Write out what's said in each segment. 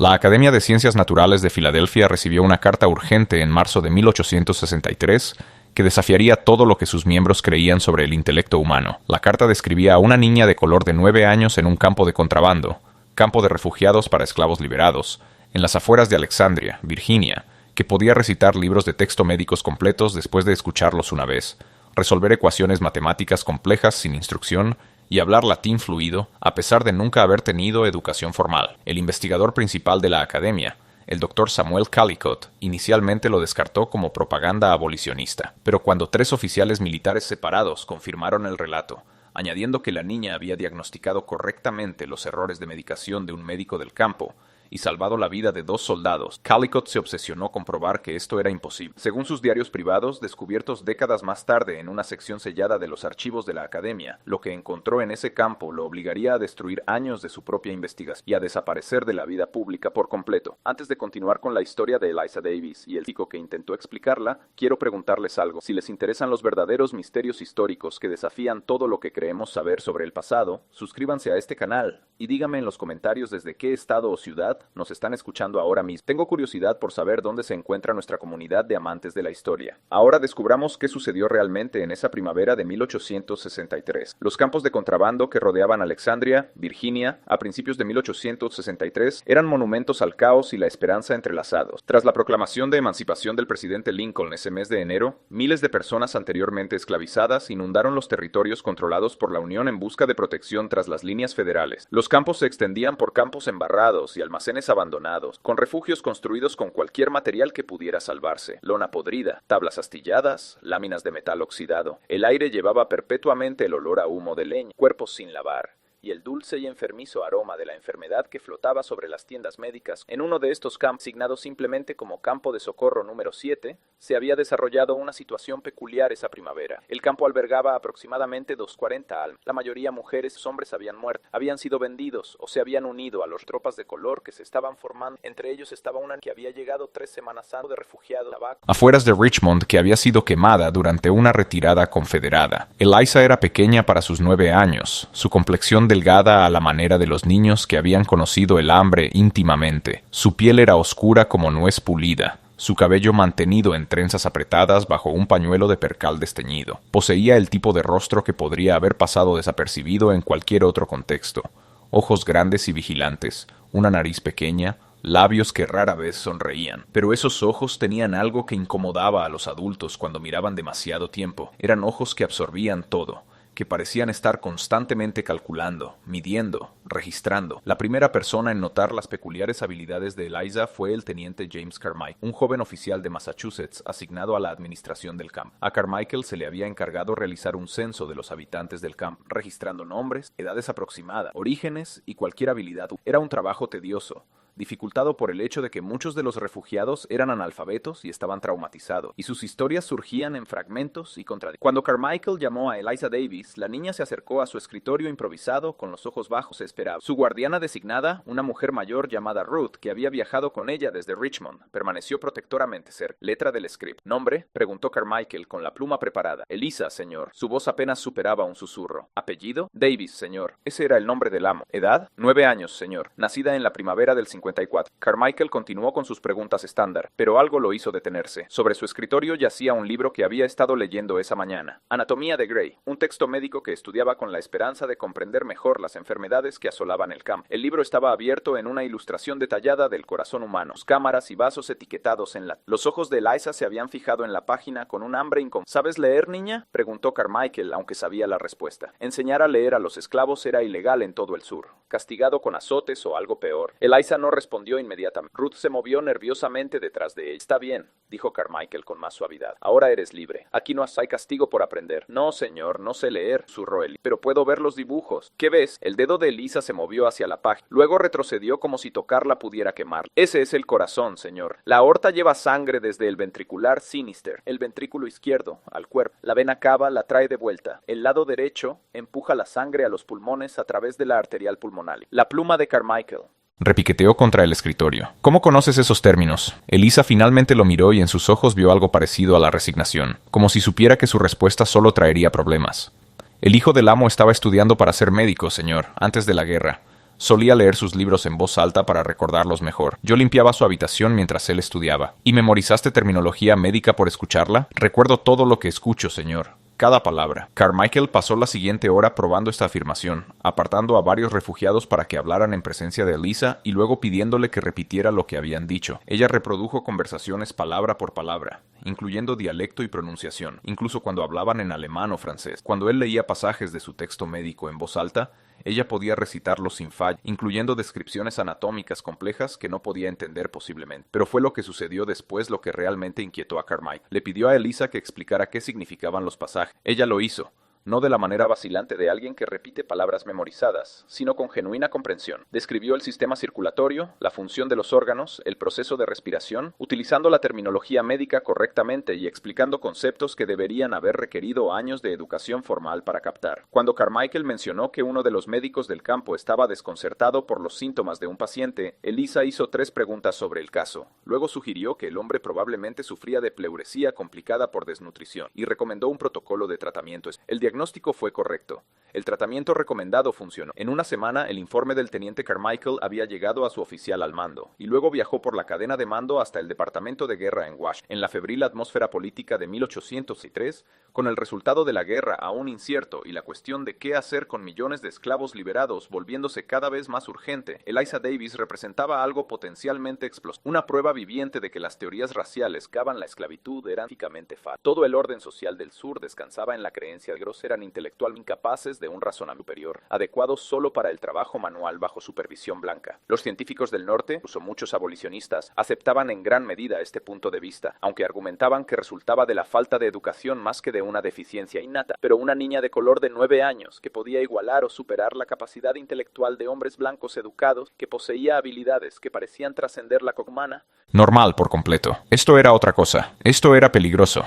La Academia de Ciencias Naturales de Filadelfia recibió una carta urgente en marzo de 1863 que desafiaría todo lo que sus miembros creían sobre el intelecto humano. La carta describía a una niña de color de 9 años en un campo de contrabando, campo de refugiados para esclavos liberados, en las afueras de Alexandria, Virginia, que podía recitar libros de texto médicos completos después de escucharlos una vez, resolver ecuaciones matemáticas complejas sin instrucción y hablar latín fluido, a pesar de nunca haber tenido educación formal. El investigador principal de la academia, el Dr. Samuel Callicott, inicialmente lo descartó como propaganda abolicionista, pero cuando 3 oficiales militares separados confirmaron el relato, añadiendo que la niña había diagnosticado correctamente los errores de medicación de un médico del campo y salvado la vida de 2 soldados, Callicott se obsesionó con probar que esto era imposible. Según sus diarios privados, descubiertos décadas más tarde en una sección sellada de los archivos de la academia, lo que encontró en ese campo lo obligaría a destruir años de su propia investigación y a desaparecer de la vida pública por completo. Antes de continuar con la historia de Eliza Davis y el chico que intentó explicarla, quiero preguntarles algo. Si les interesan los verdaderos misterios históricos que desafían todo lo que creemos saber sobre el pasado, suscríbanse a este canal y díganme en los comentarios desde qué estado o ciudad nos están escuchando ahora mismo. Tengo curiosidad por saber dónde se encuentra nuestra comunidad de amantes de la historia. Ahora descubramos qué sucedió realmente en esa primavera de 1863. Los campos de contrabando que rodeaban Alexandria, Virginia, a principios de 1863, eran monumentos al caos y la esperanza entrelazados. Tras la proclamación de emancipación del presidente Lincoln ese mes de enero, miles de personas anteriormente esclavizadas inundaron los territorios controlados por la Unión en busca de protección tras las líneas federales. Los campos se extendían por campos embarrados y almacenes abandonados, con refugios construidos con cualquier material que pudiera salvarse: lona podrida, tablas astilladas, láminas de metal oxidado. El aire llevaba perpetuamente el olor a humo de leña, cuerpos sin lavar, y el dulce y enfermizo aroma de la enfermedad que flotaba sobre las tiendas médicas. En uno de estos campos, asignado simplemente como Campo de Socorro número 7, se había desarrollado una situación peculiar esa primavera. El campo albergaba aproximadamente 240 almas. La mayoría mujeres y hombres habían muerto, habían sido vendidos o se habían unido a las tropas de color que se estaban formando. Entre ellos estaba una que había llegado 3 semanas antes de refugiados afueras de Richmond, que había sido quemada durante una retirada confederada. Eliza era pequeña para sus 9 años, su complexión delgada a la manera de los niños que habían conocido el hambre íntimamente. Su piel era oscura como nuez pulida, su cabello mantenido en trenzas apretadas bajo un pañuelo de percal desteñido. Poseía el tipo de rostro que podría haber pasado desapercibido en cualquier otro contexto: ojos grandes y vigilantes, una nariz pequeña, labios que rara vez sonreían. Pero esos ojos tenían algo que incomodaba a los adultos cuando miraban demasiado tiempo. Eran ojos que absorbían todo, que parecían estar constantemente calculando, midiendo, registrando. La primera persona en notar las peculiares habilidades de Eliza fue el teniente James Carmichael, un joven oficial de Massachusetts asignado a la administración del campo. A Carmichael se le había encargado realizar un censo de los habitantes del campo, registrando nombres, edades aproximadas, orígenes y cualquier habilidad. Era un trabajo tedioso, dificultado por el hecho de que muchos de los refugiados eran analfabetos y estaban traumatizados, y sus historias surgían en fragmentos y contradicciones. Cuando Carmichael llamó a Eliza Davis, la niña se acercó a su escritorio improvisado con los ojos bajos. Esperaba. Su guardiana designada, una mujer mayor llamada Ruth, que había viajado con ella desde Richmond, permaneció protectoramente cerca. Letra del script. ¿Nombre?, preguntó Carmichael con la pluma preparada. Eliza, señor. Su voz apenas superaba un susurro. ¿Apellido? Davis, señor. Ese era el nombre del amo. ¿Edad? 9 años, señor. Nacida en la primavera del 54. Carmichael continuó con sus preguntas estándar, pero algo lo hizo detenerse. Sobre su escritorio yacía un libro que había estado leyendo esa mañana: Anatomía de Gray, un texto médico que estudiaba con la esperanza de comprender mejor las enfermedades que asolaban el campo. El libro estaba abierto en una ilustración detallada del corazón humano, cámaras y vasos etiquetados en latín. Los ojos de Eliza se habían fijado en la página con un hambre incompleta. ¿Sabes leer, niña?, preguntó Carmichael, aunque sabía la respuesta. Enseñar a leer a los esclavos era ilegal en todo el sur, castigado con azotes o algo peor. Eliza no respondió inmediatamente. Ruth se movió nerviosamente detrás de ella. Está bien, dijo Carmichael con más suavidad. Ahora eres libre. Aquí no hay castigo por aprender. No, señor, no sé leer, susurró él. Pero puedo ver los dibujos. ¿Qué ves? El dedo de Eliza se movió hacia la página. Luego retrocedió como si tocarla pudiera quemar. Ese es el corazón, señor. La aorta lleva sangre desde el ventricular sinister, el ventrículo izquierdo, al cuerpo. La vena cava la trae de vuelta. El lado derecho empuja la sangre a los pulmones a través de la arterial pulmonar. La pluma de Carmichael repiqueteó contra el escritorio. ¿Cómo conoces esos términos? Eliza finalmente lo miró y en sus ojos vio algo parecido a la resignación, como si supiera que su respuesta solo traería problemas. El hijo del amo estaba estudiando para ser médico, señor, antes de la guerra. Solía leer sus libros en voz alta para recordarlos mejor. Yo limpiaba su habitación mientras él estudiaba. ¿Y memorizaste terminología médica por escucharla? Recuerdo todo lo que escucho, señor. Cada palabra. Carmichael pasó la siguiente hora probando esta afirmación, apartando a varios refugiados para que hablaran en presencia de Elisa y luego pidiéndole que repitiera lo que habían dicho. Ella reprodujo conversaciones palabra por palabra, incluyendo dialecto y pronunciación, incluso cuando hablaban en alemán o francés. Cuando él leía pasajes de su texto médico en voz alta, ella podía recitarlos sin fallo, incluyendo descripciones anatómicas complejas que no podía entender posiblemente. Pero fue lo que sucedió después lo que realmente inquietó a Carmichael. Le pidió a Elisa que explicara qué significaban los pasajes. Ella lo hizo. No de la manera vacilante de alguien que repite palabras memorizadas, sino con genuina comprensión. Describió el sistema circulatorio, la función de los órganos, el proceso de respiración, utilizando la terminología médica correctamente y explicando conceptos que deberían haber requerido años de educación formal para captar. Cuando Carmichael mencionó que uno de los médicos del campo estaba desconcertado por los síntomas de un paciente, Elisa hizo 3 preguntas sobre el caso. Luego sugirió que el hombre probablemente sufría de pleuresía complicada por desnutrición y recomendó un protocolo de tratamiento. El diagnóstico fue correcto. El tratamiento recomendado funcionó. En una semana, el informe del teniente Carmichael había llegado a su oficial al mando, y luego viajó por la cadena de mando hasta el Departamento de Guerra en Washington. En la febril atmósfera política de 1803, con el resultado de la guerra aún incierto y la cuestión de qué hacer con millones de esclavos liberados volviéndose cada vez más urgente, Eliza Davis representaba algo potencialmente explosivo, una prueba viviente de que las teorías raciales que acaban la esclavitud eran físicamente falsas. Todo el orden social del sur descansaba en la creencia de que los eran intelectualmente incapaces de un razonamiento superior, adecuado solo para el trabajo manual bajo supervisión blanca. Los científicos del norte, incluso muchos abolicionistas, aceptaban en gran medida este punto de vista, aunque argumentaban que resultaba de la falta de educación más que de una deficiencia innata. Pero una niña de color de 9 años, que podía igualar o superar la capacidad intelectual de hombres blancos educados, que poseía habilidades que parecían trascender la humana. Normal por completo. Esto era otra cosa. Esto era peligroso.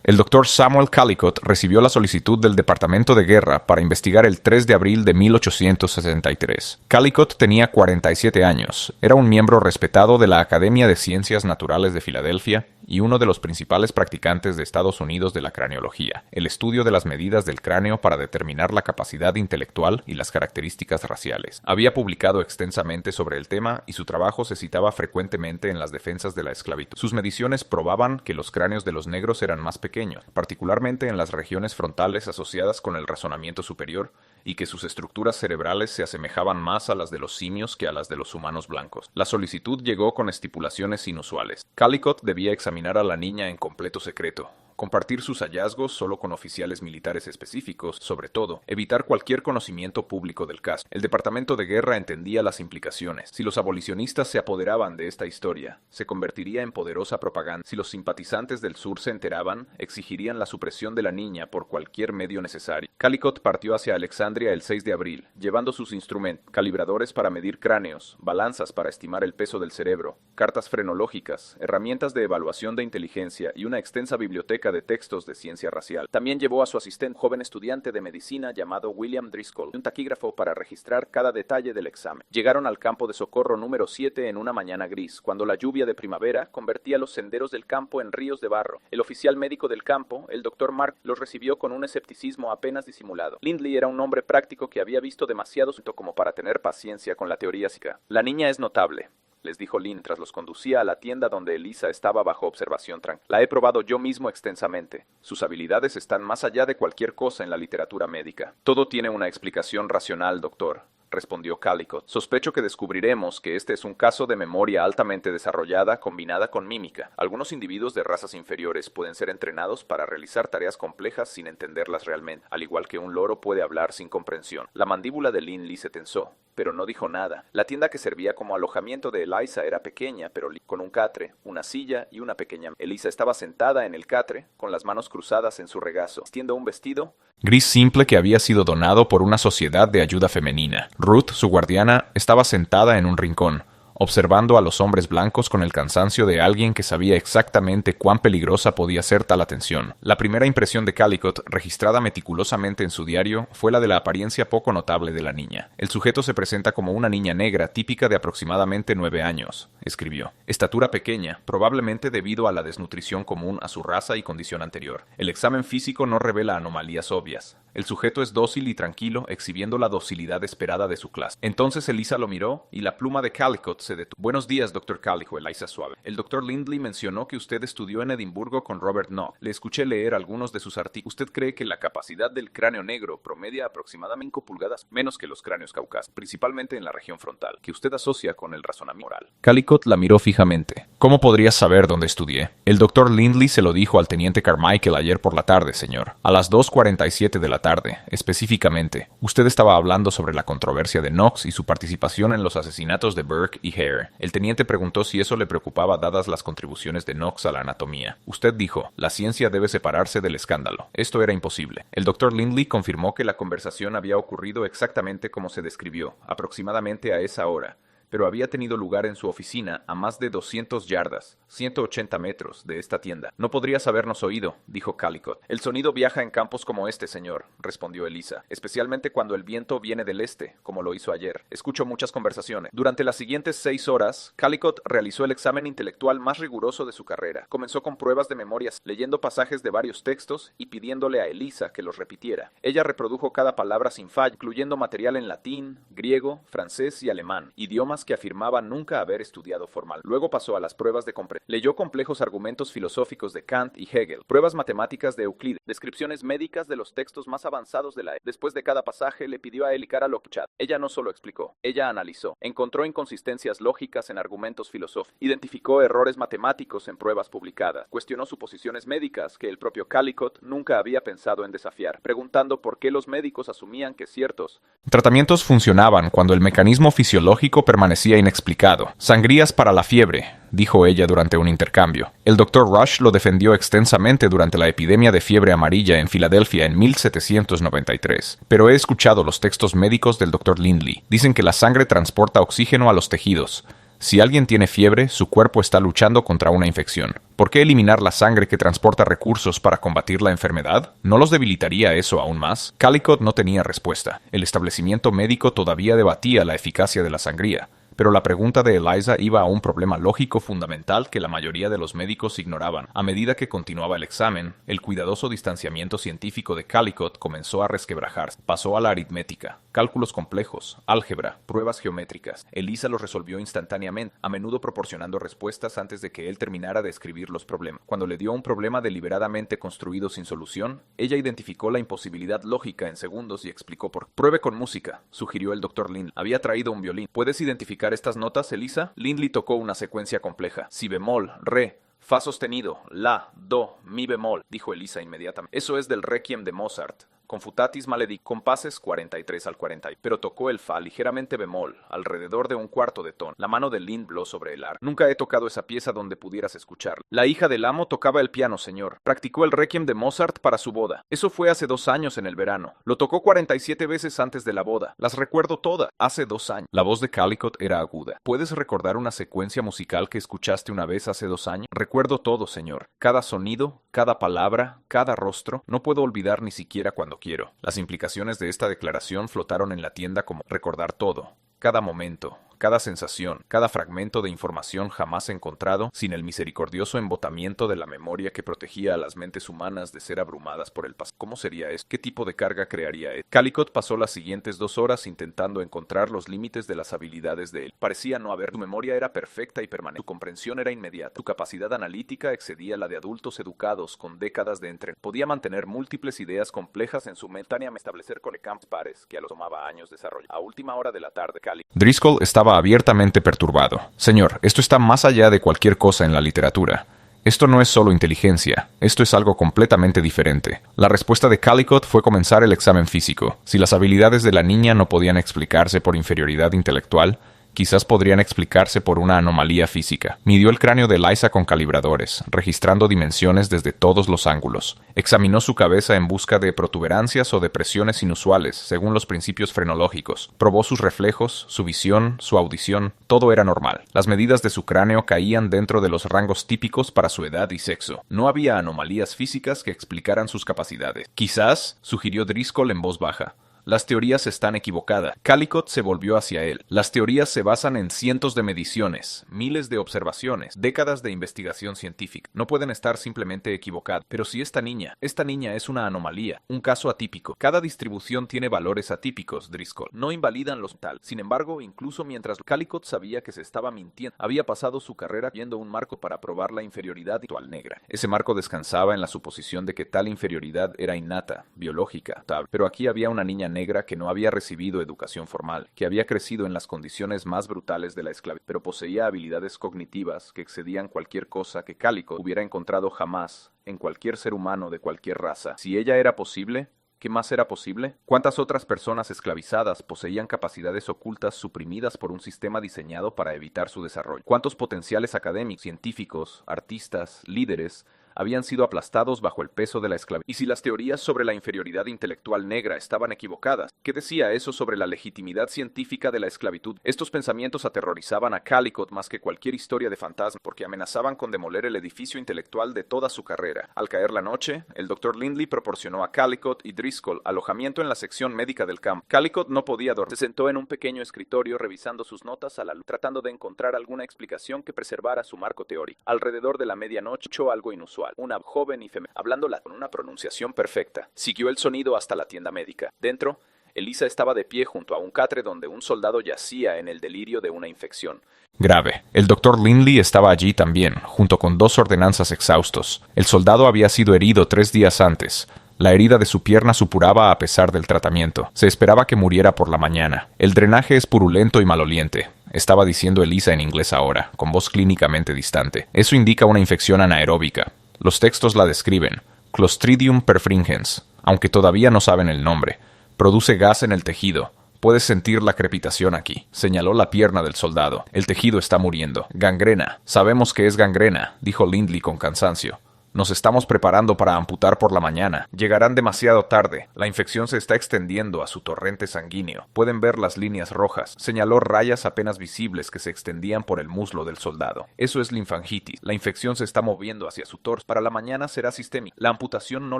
El doctor Samuel Callicott recibió la solicitud del Departamento de Guerra para investigar el 3 de abril de 1863. Callicott tenía 47 años, era un miembro respetado de la Academia de Ciencias Naturales de Filadelfia y uno de los principales practicantes de Estados Unidos de la craneología, el estudio de las medidas del cráneo para determinar la capacidad intelectual y las características raciales. Había publicado extensamente sobre el tema y su trabajo se citaba frecuentemente en las defensas de la esclavitud. Sus mediciones probaban que los cráneos de los negros eran más pequeños, particularmente en las regiones frontales asociadas con el razonamiento superior, y que sus estructuras cerebrales se asemejaban más a las de los simios que a las de los humanos blancos. La solicitud llegó con estipulaciones inusuales. Callicott debía examinar a la niña en completo secreto, compartir sus hallazgos solo con oficiales militares específicos, sobre todo, evitar cualquier conocimiento público del caso. El Departamento de Guerra entendía las implicaciones. Si los abolicionistas se apoderaban de esta historia, se convertiría en poderosa propaganda. Si los simpatizantes del sur se enteraban, exigirían la supresión de la niña por cualquier medio necesario. Callicott partió hacia Alexandria el 6 de abril, llevando sus instrumentos, calibradores para medir cráneos, balanzas para estimar el peso del cerebro, cartas frenológicas, herramientas de evaluación de inteligencia y una extensa biblioteca de textos de ciencia racial. También llevó a su asistente, un joven estudiante de medicina llamado William Driscoll, y un taquígrafo para registrar cada detalle del examen. Llegaron al campo de socorro número 7 en una mañana gris, cuando la lluvia de primavera convertía los senderos del campo en ríos de barro. El oficial médico del campo, el Dr. Mark, los recibió con un escepticismo apenas disimulado. Lindley era un hombre práctico que había visto demasiado como para tener paciencia con la teoría psíquica. La niña es notable, les dijo Lynn tras los conducía a la tienda donde Elisa estaba bajo observación tranquila. La he probado yo mismo extensamente. Sus habilidades están más allá de cualquier cosa en la literatura médica. Todo tiene una explicación racional, doctor, respondió Callicott. Sospecho que descubriremos que este es un caso de memoria altamente desarrollada combinada con mímica. Algunos individuos de razas inferiores pueden ser entrenados para realizar tareas complejas sin entenderlas realmente, al igual que un loro puede hablar sin comprensión. La mandíbula de Lindley se tensó, pero no dijo nada. La tienda que servía como alojamiento de Eliza era pequeña, pero con un catre, una silla y una pequeña. Elisa estaba sentada en el catre, con las manos cruzadas en su regazo, vistiendo un vestido gris simple que había sido donado por una sociedad de ayuda femenina. Ruth, su guardiana, estaba sentada en un rincón, observando a los hombres blancos con el cansancio de alguien que sabía exactamente cuán peligrosa podía ser tal atención. La primera impresión de Callicott, registrada meticulosamente en su diario, fue la de la apariencia poco notable de la niña. El sujeto se presenta como una niña negra típica de aproximadamente 9 años, escribió. Estatura pequeña, probablemente debido a la desnutrición común a su raza y condición anterior. El examen físico no revela anomalías obvias. El sujeto es dócil y tranquilo, exhibiendo la docilidad esperada de su clase. Entonces Eliza lo miró y la pluma de Callicott se detuvo. Buenos días, Dr. Callijo, Eliza suave. El Dr. Lindley mencionó que usted estudió en Edimburgo con Robert Knox. Le escuché leer algunos de sus artículos. ¿Usted cree que la capacidad del cráneo negro promedia aproximadamente 5 pulgadas menos que los cráneos caucásicos, principalmente en la región frontal, que usted asocia con el razonamiento moral? Callicott la miró fijamente. ¿Cómo podrías saber dónde estudié? El Dr. Lindley se lo dijo al teniente Carmichael ayer por la tarde, señor. A las 2:47 de la tarde, específicamente. Usted estaba hablando sobre la controversia de Knox y su participación en los asesinatos de Burke y Hare. El teniente preguntó si eso le preocupaba dadas las contribuciones de Knox a la anatomía. Usted dijo, la ciencia debe separarse del escándalo. Esto era imposible. El Dr. Lindley confirmó que la conversación había ocurrido exactamente como se describió, aproximadamente a esa hora, pero había tenido lugar en su oficina a más de 200 yardas, 180 metros, de esta tienda. No podrías habernos oído, dijo Callicott. El sonido viaja en campos como este, señor, respondió Eliza, especialmente cuando el viento viene del este, como lo hizo ayer. Escucho muchas conversaciones. Durante las siguientes 6 horas, Callicott realizó el examen intelectual más riguroso de su carrera. Comenzó con pruebas de memoria, leyendo pasajes de varios textos y pidiéndole a Eliza que los repitiera. Ella reprodujo cada palabra sin fallo, incluyendo material en latín, griego, francés y alemán, idiomas que afirmaba nunca haber estudiado formal. Luego pasó a las pruebas de comprensión. Leyó complejos argumentos filosóficos de Kant y Hegel, pruebas matemáticas de Euclides, descripciones médicas de los textos más avanzados de la época. Después de cada pasaje le pidió a Elicara lo escuchado. Ella no solo explicó, ella analizó, encontró inconsistencias lógicas en argumentos filosóficos, identificó errores matemáticos en pruebas publicadas, cuestionó suposiciones médicas que el propio Callicott nunca había pensado en desafiar, preguntando por qué los médicos asumían que ciertos tratamientos funcionaban cuando el mecanismo fisiológico permanecía inexplicado. Sangrías para la fiebre, dijo ella durante un intercambio. El Dr. Rush lo defendió extensamente durante la epidemia de fiebre amarilla en Filadelfia en 1793. Pero he escuchado los textos médicos del Dr. Lindley. Dicen que la sangre transporta oxígeno a los tejidos. Si alguien tiene fiebre, su cuerpo está luchando contra una infección. ¿Por qué eliminar la sangre que transporta recursos para combatir la enfermedad? ¿No los debilitaría eso aún más? Callicott no tenía respuesta. El establecimiento médico todavía debatía la eficacia de la sangría. Pero la pregunta de Eliza iba a un problema lógico fundamental que la mayoría de los médicos ignoraban. A medida que continuaba el examen, el cuidadoso distanciamiento científico de Callicott comenzó a resquebrajarse. Pasó a la aritmética, cálculos complejos, álgebra, pruebas geométricas. Eliza los resolvió instantáneamente, a menudo proporcionando respuestas antes de que él terminara de escribir los problemas. Cuando le dio un problema deliberadamente construido sin solución, ella identificó la imposibilidad lógica en segundos y explicó por qué. Pruebe con música, sugirió el Dr. Lindley. Había traído un violín. ¿Puedes identificar estas notas, Eliza? Lindley tocó una secuencia compleja. Si bemol, re, fa sostenido, la, do, mi bemol, dijo Eliza inmediatamente. Eso es del Requiem de Mozart. Confutatis maledic, compases 43 al 40, pero tocó el fa ligeramente bemol, alrededor de un cuarto de tono. La mano de Lindley bló sobre el arco. Nunca he tocado esa pieza donde pudieras escucharla. La hija del amo tocaba el piano, señor. Practicó el Requiem de Mozart para su boda. Eso fue hace 2 años en el verano. Lo tocó 47 veces antes de la boda. Las recuerdo todas. Hace 2 años. La voz de Callicott era aguda. ¿Puedes recordar una secuencia musical que escuchaste una vez hace 2 años? Recuerdo todo, señor. Cada sonido, cada palabra, cada rostro. No puedo olvidar ni siquiera cuando quiero. Las implicaciones de esta declaración flotaron en la tienda como recordar todo, cada momento, cada sensación, cada fragmento de información jamás encontrado, sin el misericordioso embotamiento de la memoria que protegía a las mentes humanas de ser abrumadas por el pasado. ¿Cómo sería eso? ¿Qué tipo de carga crearía él? Callicott pasó las siguientes 2 horas intentando encontrar los límites de las habilidades de él. Parecía no haber. Su memoria era perfecta y permanente. Su comprensión era inmediata. Su capacidad analítica excedía la de adultos educados con décadas de entrenamiento. Podía mantener múltiples ideas complejas en su mente, establecer campos pares que a los tomaba años desarrollar. A última hora de la tarde, Driscoll estaba abiertamente perturbado. Señor, esto está más allá de cualquier cosa en la literatura. Esto no es solo inteligencia, esto es algo completamente diferente. La respuesta de Callicott fue comenzar el examen físico. Si las habilidades de la niña no podían explicarse por inferioridad intelectual, quizás podrían explicarse por una anomalía física. Midió el cráneo de Eliza con calibradores, registrando dimensiones desde todos los ángulos. Examinó su cabeza en busca de protuberancias o depresiones inusuales, según los principios frenológicos. Probó sus reflejos, su visión, su audición. Todo era normal. Las medidas de su cráneo caían dentro de los rangos típicos para su edad y sexo. No había anomalías físicas que explicaran sus capacidades. Quizás, sugirió Driscoll en voz baja, Las teorías están equivocadas. Calicut se volvió hacia él. Las teorías se basan en cientos de mediciones, miles de observaciones, décadas de investigación científica. No pueden estar simplemente equivocadas. Pero si esta niña es una anomalía, un caso atípico. Cada distribución tiene valores atípicos, Driscoll. No invalidan los tal. Sin embargo, incluso mientras Calicut sabía que se estaba mintiendo, había pasado su carrera viendo un marco para probar la inferioridad intelectual negra. Ese marco descansaba en la suposición de que tal inferioridad era innata, biológica, tal. Pero aquí había una niña negra que no había recibido educación formal, que había crecido en las condiciones más brutales de la esclavitud, pero poseía habilidades cognitivas que excedían cualquier cosa que Calicut hubiera encontrado jamás en cualquier ser humano de cualquier raza. Si ella era posible, ¿qué más era posible? ¿Cuántas otras personas esclavizadas poseían capacidades ocultas suprimidas por un sistema diseñado para evitar su desarrollo? ¿Cuántos potenciales académicos, científicos, artistas, líderes habían sido aplastados bajo el peso de la esclavitud? Y si las teorías sobre la inferioridad intelectual negra estaban equivocadas, ¿qué decía eso sobre la legitimidad científica de la esclavitud? Estos pensamientos aterrorizaban a Calicut más que cualquier historia de fantasma, porque amenazaban con demoler el edificio intelectual de toda su carrera. Al caer la noche, el Dr. Lindley proporcionó a Calicut y Driscoll alojamiento en la sección médica del campo. Calicut no podía dormir. Se sentó en un pequeño escritorio revisando sus notas a la luz, tratando de encontrar alguna explicación que preservara su marco teórico. Alrededor de la medianoche escuchó algo inusual. Una joven y femenina, hablándola con una pronunciación perfecta. Siguió el sonido hasta la tienda médica. Dentro, Elisa estaba de pie junto a un catre donde un soldado yacía en el delirio de una infección grave. El Dr. Lindley estaba allí también, junto con 2 ordenanzas exhaustos. El soldado había sido herido 3 días antes. La herida de su pierna supuraba a pesar del tratamiento. Se esperaba que muriera por la mañana. El drenaje es purulento y maloliente, estaba diciendo Elisa en inglés ahora, con voz clínicamente distante. Eso indica una infección anaeróbica. Los textos la describen. Clostridium perfringens, aunque todavía no saben el nombre. Produce gas en el tejido. Puedes sentir la crepitación aquí. Señaló la pierna del soldado. El tejido está muriendo. Gangrena. Sabemos que es gangrena, dijo Lindley con cansancio. Nos estamos preparando para amputar por la mañana. Llegarán demasiado tarde. La infección se está extendiendo a su torrente sanguíneo. Pueden ver las líneas rojas. Señaló rayas apenas visibles que se extendían por el muslo del soldado. Eso es linfangitis. La infección se está moviendo hacia su torso. Para la mañana será sistémica. La amputación no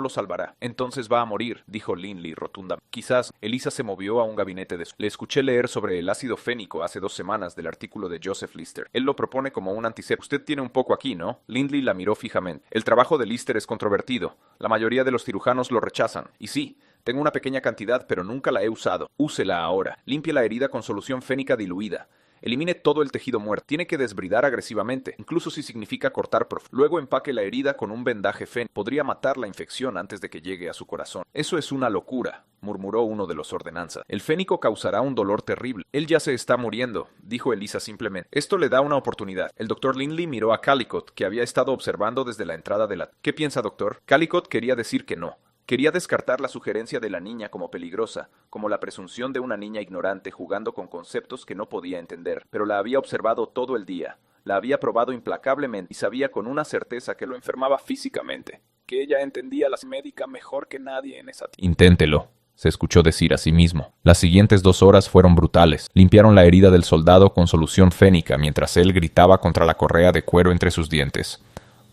lo salvará. Entonces va a morir, dijo Lindley rotundamente. Quizás. Elisa se movió a un gabinete de... Le escuché leer sobre el ácido fénico hace 2 semanas del artículo de Joseph Lister. Él lo propone como un antiséptico. Usted tiene un poco aquí, ¿no? Lindley la miró fijamente. El trabajo de Lister es controvertido. La mayoría de los cirujanos lo rechazan. Y sí, tengo una pequeña cantidad, pero nunca la he usado. Úsela ahora. Limpie la herida con solución fénica diluida. Elimine todo el tejido muerto. Tiene que desbridar agresivamente, incluso si significa cortar profundo. Luego empaque la herida con un vendaje fénico. Podría matar la infección antes de que llegue a su corazón. Eso es una locura, murmuró uno de los ordenanzas. El fénico causará un dolor terrible. Él ya se está muriendo, dijo Elisa simplemente. Esto le da una oportunidad. El Dr. Lindley miró a Calicut, que había estado observando desde la entrada de la... ¿Qué piensa, doctor? Calicut quería decir que no. Quería descartar la sugerencia de la niña como peligrosa, como la presunción de una niña ignorante jugando con conceptos que no podía entender, pero la había observado todo el día, la había probado implacablemente y sabía con una certeza que lo enfermaba físicamente, que ella entendía la médica mejor que nadie en esa tierra. Inténtelo, se escuchó decir a sí mismo. Las siguientes 2 horas fueron brutales. Limpiaron la herida del soldado con solución fénica mientras él gritaba contra la correa de cuero entre sus dientes.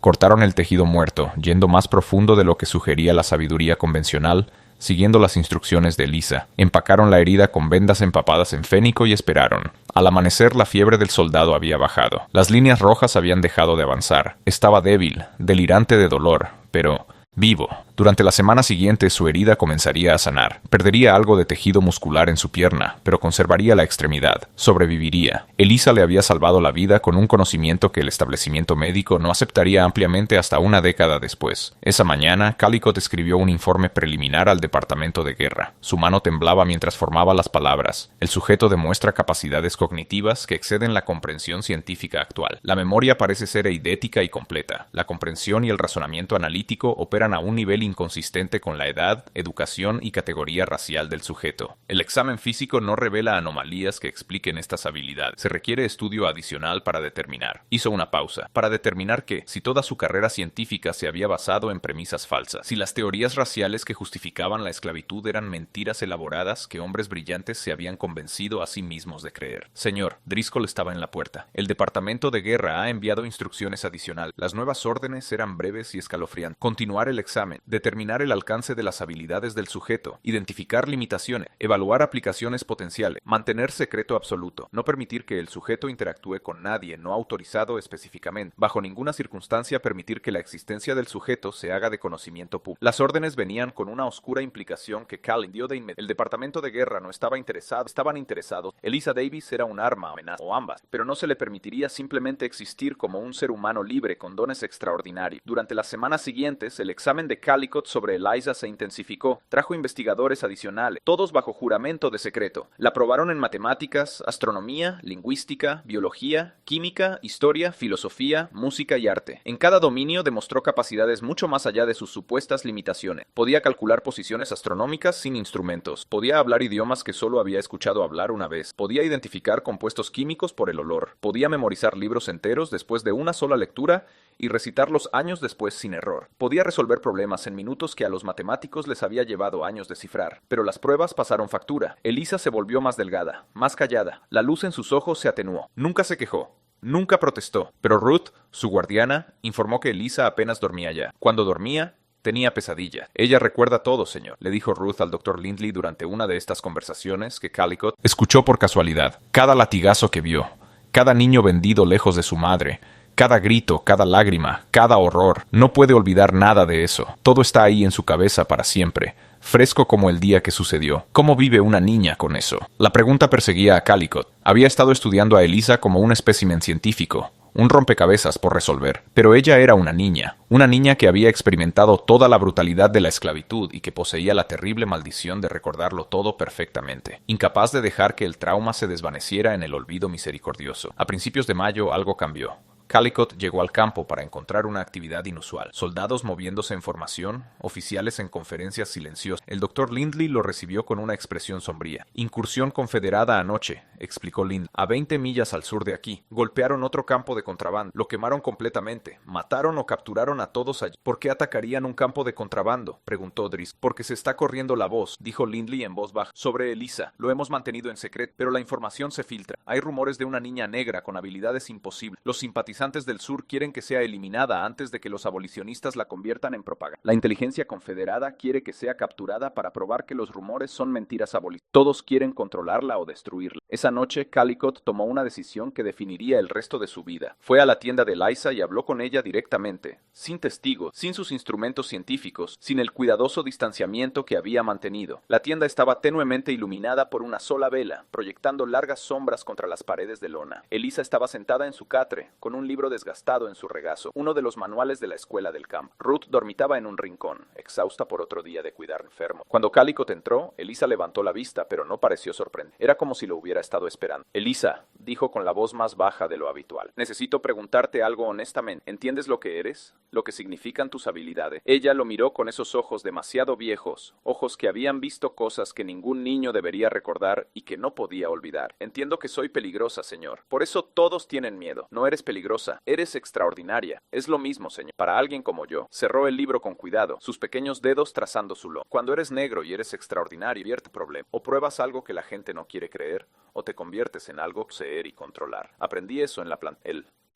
Cortaron el tejido muerto, yendo más profundo de lo que sugería la sabiduría convencional, siguiendo las instrucciones de Elisa. Empacaron la herida con vendas empapadas en fénico y esperaron. Al amanecer, la fiebre del soldado había bajado. Las líneas rojas habían dejado de avanzar. Estaba débil, delirante de dolor, pero vivo. Durante la semana siguiente su herida comenzaría a sanar. Perdería algo de tejido muscular en su pierna, pero conservaría la extremidad. Sobreviviría. Elisa le había salvado la vida con un conocimiento que el establecimiento médico no aceptaría ampliamente hasta una década después. Esa mañana, Calicut escribió un informe preliminar al Departamento de Guerra. Su mano temblaba mientras formaba las palabras. El sujeto demuestra capacidades cognitivas que exceden la comprensión científica actual. La memoria parece ser eidética y completa. La comprensión y el razonamiento analítico operan a un nivel inconsistente con la edad, educación y categoría racial del sujeto. El examen físico no revela anomalías que expliquen estas habilidades. Se requiere estudio adicional para determinar. Hizo una pausa. Para determinar que, si toda su carrera científica se había basado en premisas falsas, si las teorías raciales que justificaban la esclavitud eran mentiras elaboradas que hombres brillantes se habían convencido a sí mismos de creer. Señor, Driscoll estaba en la puerta. El Departamento de Guerra ha enviado instrucciones adicionales. Las nuevas órdenes eran breves y escalofriantes. Continuar el examen. determinar el alcance de las habilidades del sujeto, identificar limitaciones, evaluar aplicaciones potenciales, mantener secreto absoluto, no permitir que el sujeto interactúe con nadie no autorizado específicamente, bajo ninguna circunstancia permitir que la existencia del sujeto se haga de conocimiento público. Las órdenes venían con una oscura implicación que Callan dio de inmediato. El Departamento de Guerra no estaba interesado, estaban interesados. Eliza Davis era un arma, amenaza o ambas, pero no se le permitiría simplemente existir como un ser humano libre con dones extraordinarios. Durante las semanas siguientes, el examen de Callicott sobre Eliza se intensificó, trajo investigadores adicionales, todos bajo juramento de secreto. La probaron en matemáticas, astronomía, lingüística, biología, química, historia, filosofía, música y arte. En cada dominio demostró capacidades mucho más allá de sus supuestas limitaciones. Podía calcular posiciones astronómicas sin instrumentos. Podía hablar idiomas que solo había escuchado hablar una vez. Podía identificar compuestos químicos por el olor. Podía memorizar libros enteros después de una sola lectura y recitarlos años después sin error. Podía resolver problemas en minutos que a los matemáticos les había llevado años descifrar. Pero las pruebas pasaron factura. Eliza se volvió más delgada, más callada. La luz en sus ojos se atenuó. Nunca se quejó. Nunca protestó. Pero Ruth, su guardiana, informó que Eliza apenas dormía ya. Cuando dormía, tenía pesadillas. Ella recuerda todo, señor, le dijo Ruth al Dr. Lindley durante una de estas conversaciones que Callicott escuchó por casualidad. Cada latigazo que vio, cada niño vendido lejos de su madre, cada grito, cada lágrima, cada horror. No puede olvidar nada de eso. Todo está ahí en su cabeza para siempre, fresco como el día que sucedió. ¿Cómo vive una niña con eso? La pregunta perseguía a Callicott. Había estado estudiando a Eliza como un espécimen científico, un rompecabezas por resolver. Pero ella era una niña que había experimentado toda la brutalidad de la esclavitud y que poseía la terrible maldición de recordarlo todo perfectamente, incapaz de dejar que el trauma se desvaneciera en el olvido misericordioso. A principios de mayo algo cambió. Callicott llegó al campo para encontrar una actividad inusual. Soldados moviéndose en formación, oficiales en conferencias silenciosas. El Dr. Lindley lo recibió con una expresión sombría. Incursión confederada anoche, explicó Lindley, a 20 millas al sur de aquí. Golpearon otro campo de contrabando. Lo quemaron completamente. Mataron o capturaron a todos allí. ¿Por qué atacarían un campo de contrabando?, preguntó Driscoll. Porque se está corriendo la voz, dijo Lindley en voz baja, sobre Eliza. Lo hemos mantenido en secreto, pero la información se filtra. Hay rumores de una niña negra con habilidades imposibles. Los simpatizantes del sur quieren que sea eliminada antes de que los abolicionistas la conviertan en propaganda. La inteligencia confederada quiere que sea capturada para probar que los rumores son mentiras abolicionistas. Todos quieren controlarla o destruirla. Esa noche, Callicott tomó una decisión que definiría el resto de su vida. Fue a la tienda de Eliza y habló con ella directamente, sin testigos, sin sus instrumentos científicos, sin el cuidadoso distanciamiento que había mantenido. La tienda estaba tenuemente iluminada por una sola vela, proyectando largas sombras contra las paredes de lona. Eliza estaba sentada en su catre, con un libro desgastado en su regazo, uno de los manuales de la escuela del campo. Ruth dormitaba en un rincón, exhausta por otro día de cuidar enfermo. Cuando Callicott entró, Eliza levantó la vista, pero no pareció sorprendida. Era como si lo hubiera estado esperando. Eliza, dijo con la voz más baja de lo habitual, necesito preguntarte algo honestamente. ¿Entiendes lo que eres? ¿Lo que significan tus habilidades? Ella lo miró con esos ojos demasiado viejos, ojos que habían visto cosas que ningún niño debería recordar y que no podía olvidar. Entiendo que soy peligrosa, señor. Por eso todos tienen miedo. No eres peligrosa. Eres extraordinaria. Es lo mismo, señor. Para alguien como yo. Cerró el libro con cuidado, sus pequeños dedos trazando su lomo. Cuando eres negro y eres extraordinario, vierte problema. O pruebas algo que la gente no quiere creer, o te conviertes en algo que poseer y controlar. Aprendí eso en la planta.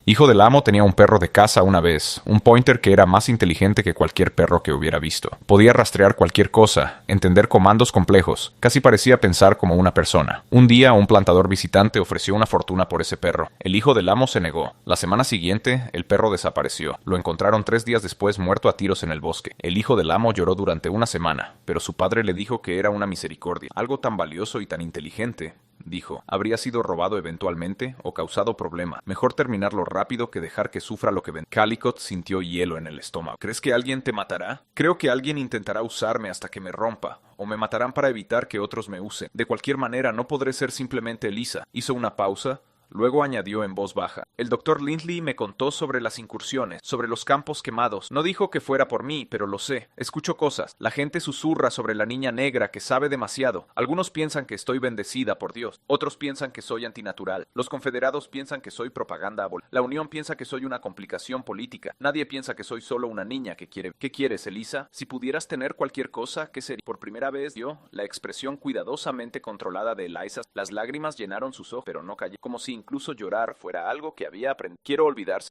Hijo del amo tenía un perro de caza una vez, un pointer que era más inteligente que cualquier perro que hubiera visto. Podía rastrear cualquier cosa, entender comandos complejos, casi parecía pensar como una persona. Un día un plantador visitante ofreció una fortuna por ese perro. El hijo del amo se negó. La semana siguiente, el perro desapareció. Lo encontraron 3 días después muerto a tiros en el bosque. El hijo del amo lloró durante una semana, pero su padre le dijo que era una misericordia. Algo tan valioso y tan inteligente, dijo, habría sido robado eventualmente o causado problema. Mejor terminarlo rápido que dejar que sufra lo que ven. Callicott sintió hielo en el estómago. ¿Crees que alguien te matará? Creo que alguien intentará usarme hasta que me rompa, o me matarán para evitar que otros me usen. De cualquier manera, no podré ser simplemente Eliza. Hizo una pausa. Luego añadió en voz baja, el Dr. Lindley me contó sobre las incursiones, sobre los campos quemados. No dijo que fuera por mí, pero lo sé. Escucho cosas. La gente susurra sobre la niña negra que sabe demasiado. Algunos piensan que estoy bendecida por Dios. Otros piensan que soy antinatural. Los confederados piensan que soy propaganda abolicionista. La Unión piensa que soy una complicación política. Nadie piensa que soy solo una niña que quiere. ¿Qué quieres, Eliza? Si pudieras tener cualquier cosa, ¿qué sería? Por primera vez dio la expresión cuidadosamente controlada de Eliza. Las lágrimas llenaron sus ojos, pero no cayó. Como si incluso llorar fuera algo que había aprendido. Quiero olvidar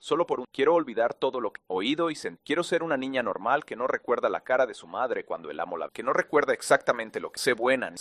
quiero olvidar todo lo que he oído y sentido. Quiero ser una niña normal que no recuerda la cara de su madre cuando el amo que no recuerda exactamente lo que sé buena,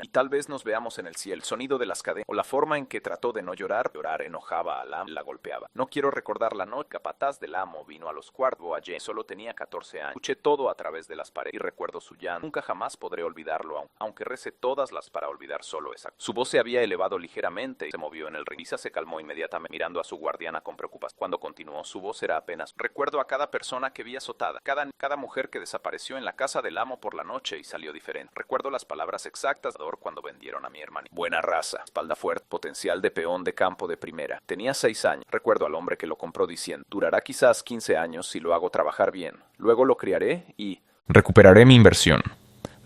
y tal vez nos veamos en el cielo. El sonido de las cadenas o la forma en que trató de no llorar enojaba al amo, la golpeaba. No quiero recordar la noche. El capataz del amo vino a los cuartos a Jane. Solo tenía 14 años. Escuché todo a través de las paredes y recuerdo su llanto. Nunca jamás podré olvidarlo, aunque recé todas las para olvidar solo esa. Su voz se había elevado ligeramente y se movió en el ring. Lisa se calmó inmediatamente, mirando a su guardiana con preocupación. Cuando continuó, su voz era apenas: recuerdo a cada persona que vi azotada, cada mujer que desapareció en la casa del amo por la noche y salió diferente. Recuerdo las palabras exactas de cuando vendieron a mi hermana. Buena raza, espalda fuerte, potencial de peón de campo de primera. Tenía 6 años. Recuerdo al hombre que lo compró diciendo: durará quizás 15 años si lo hago trabajar bien. Luego lo criaré y recuperaré mi inversión.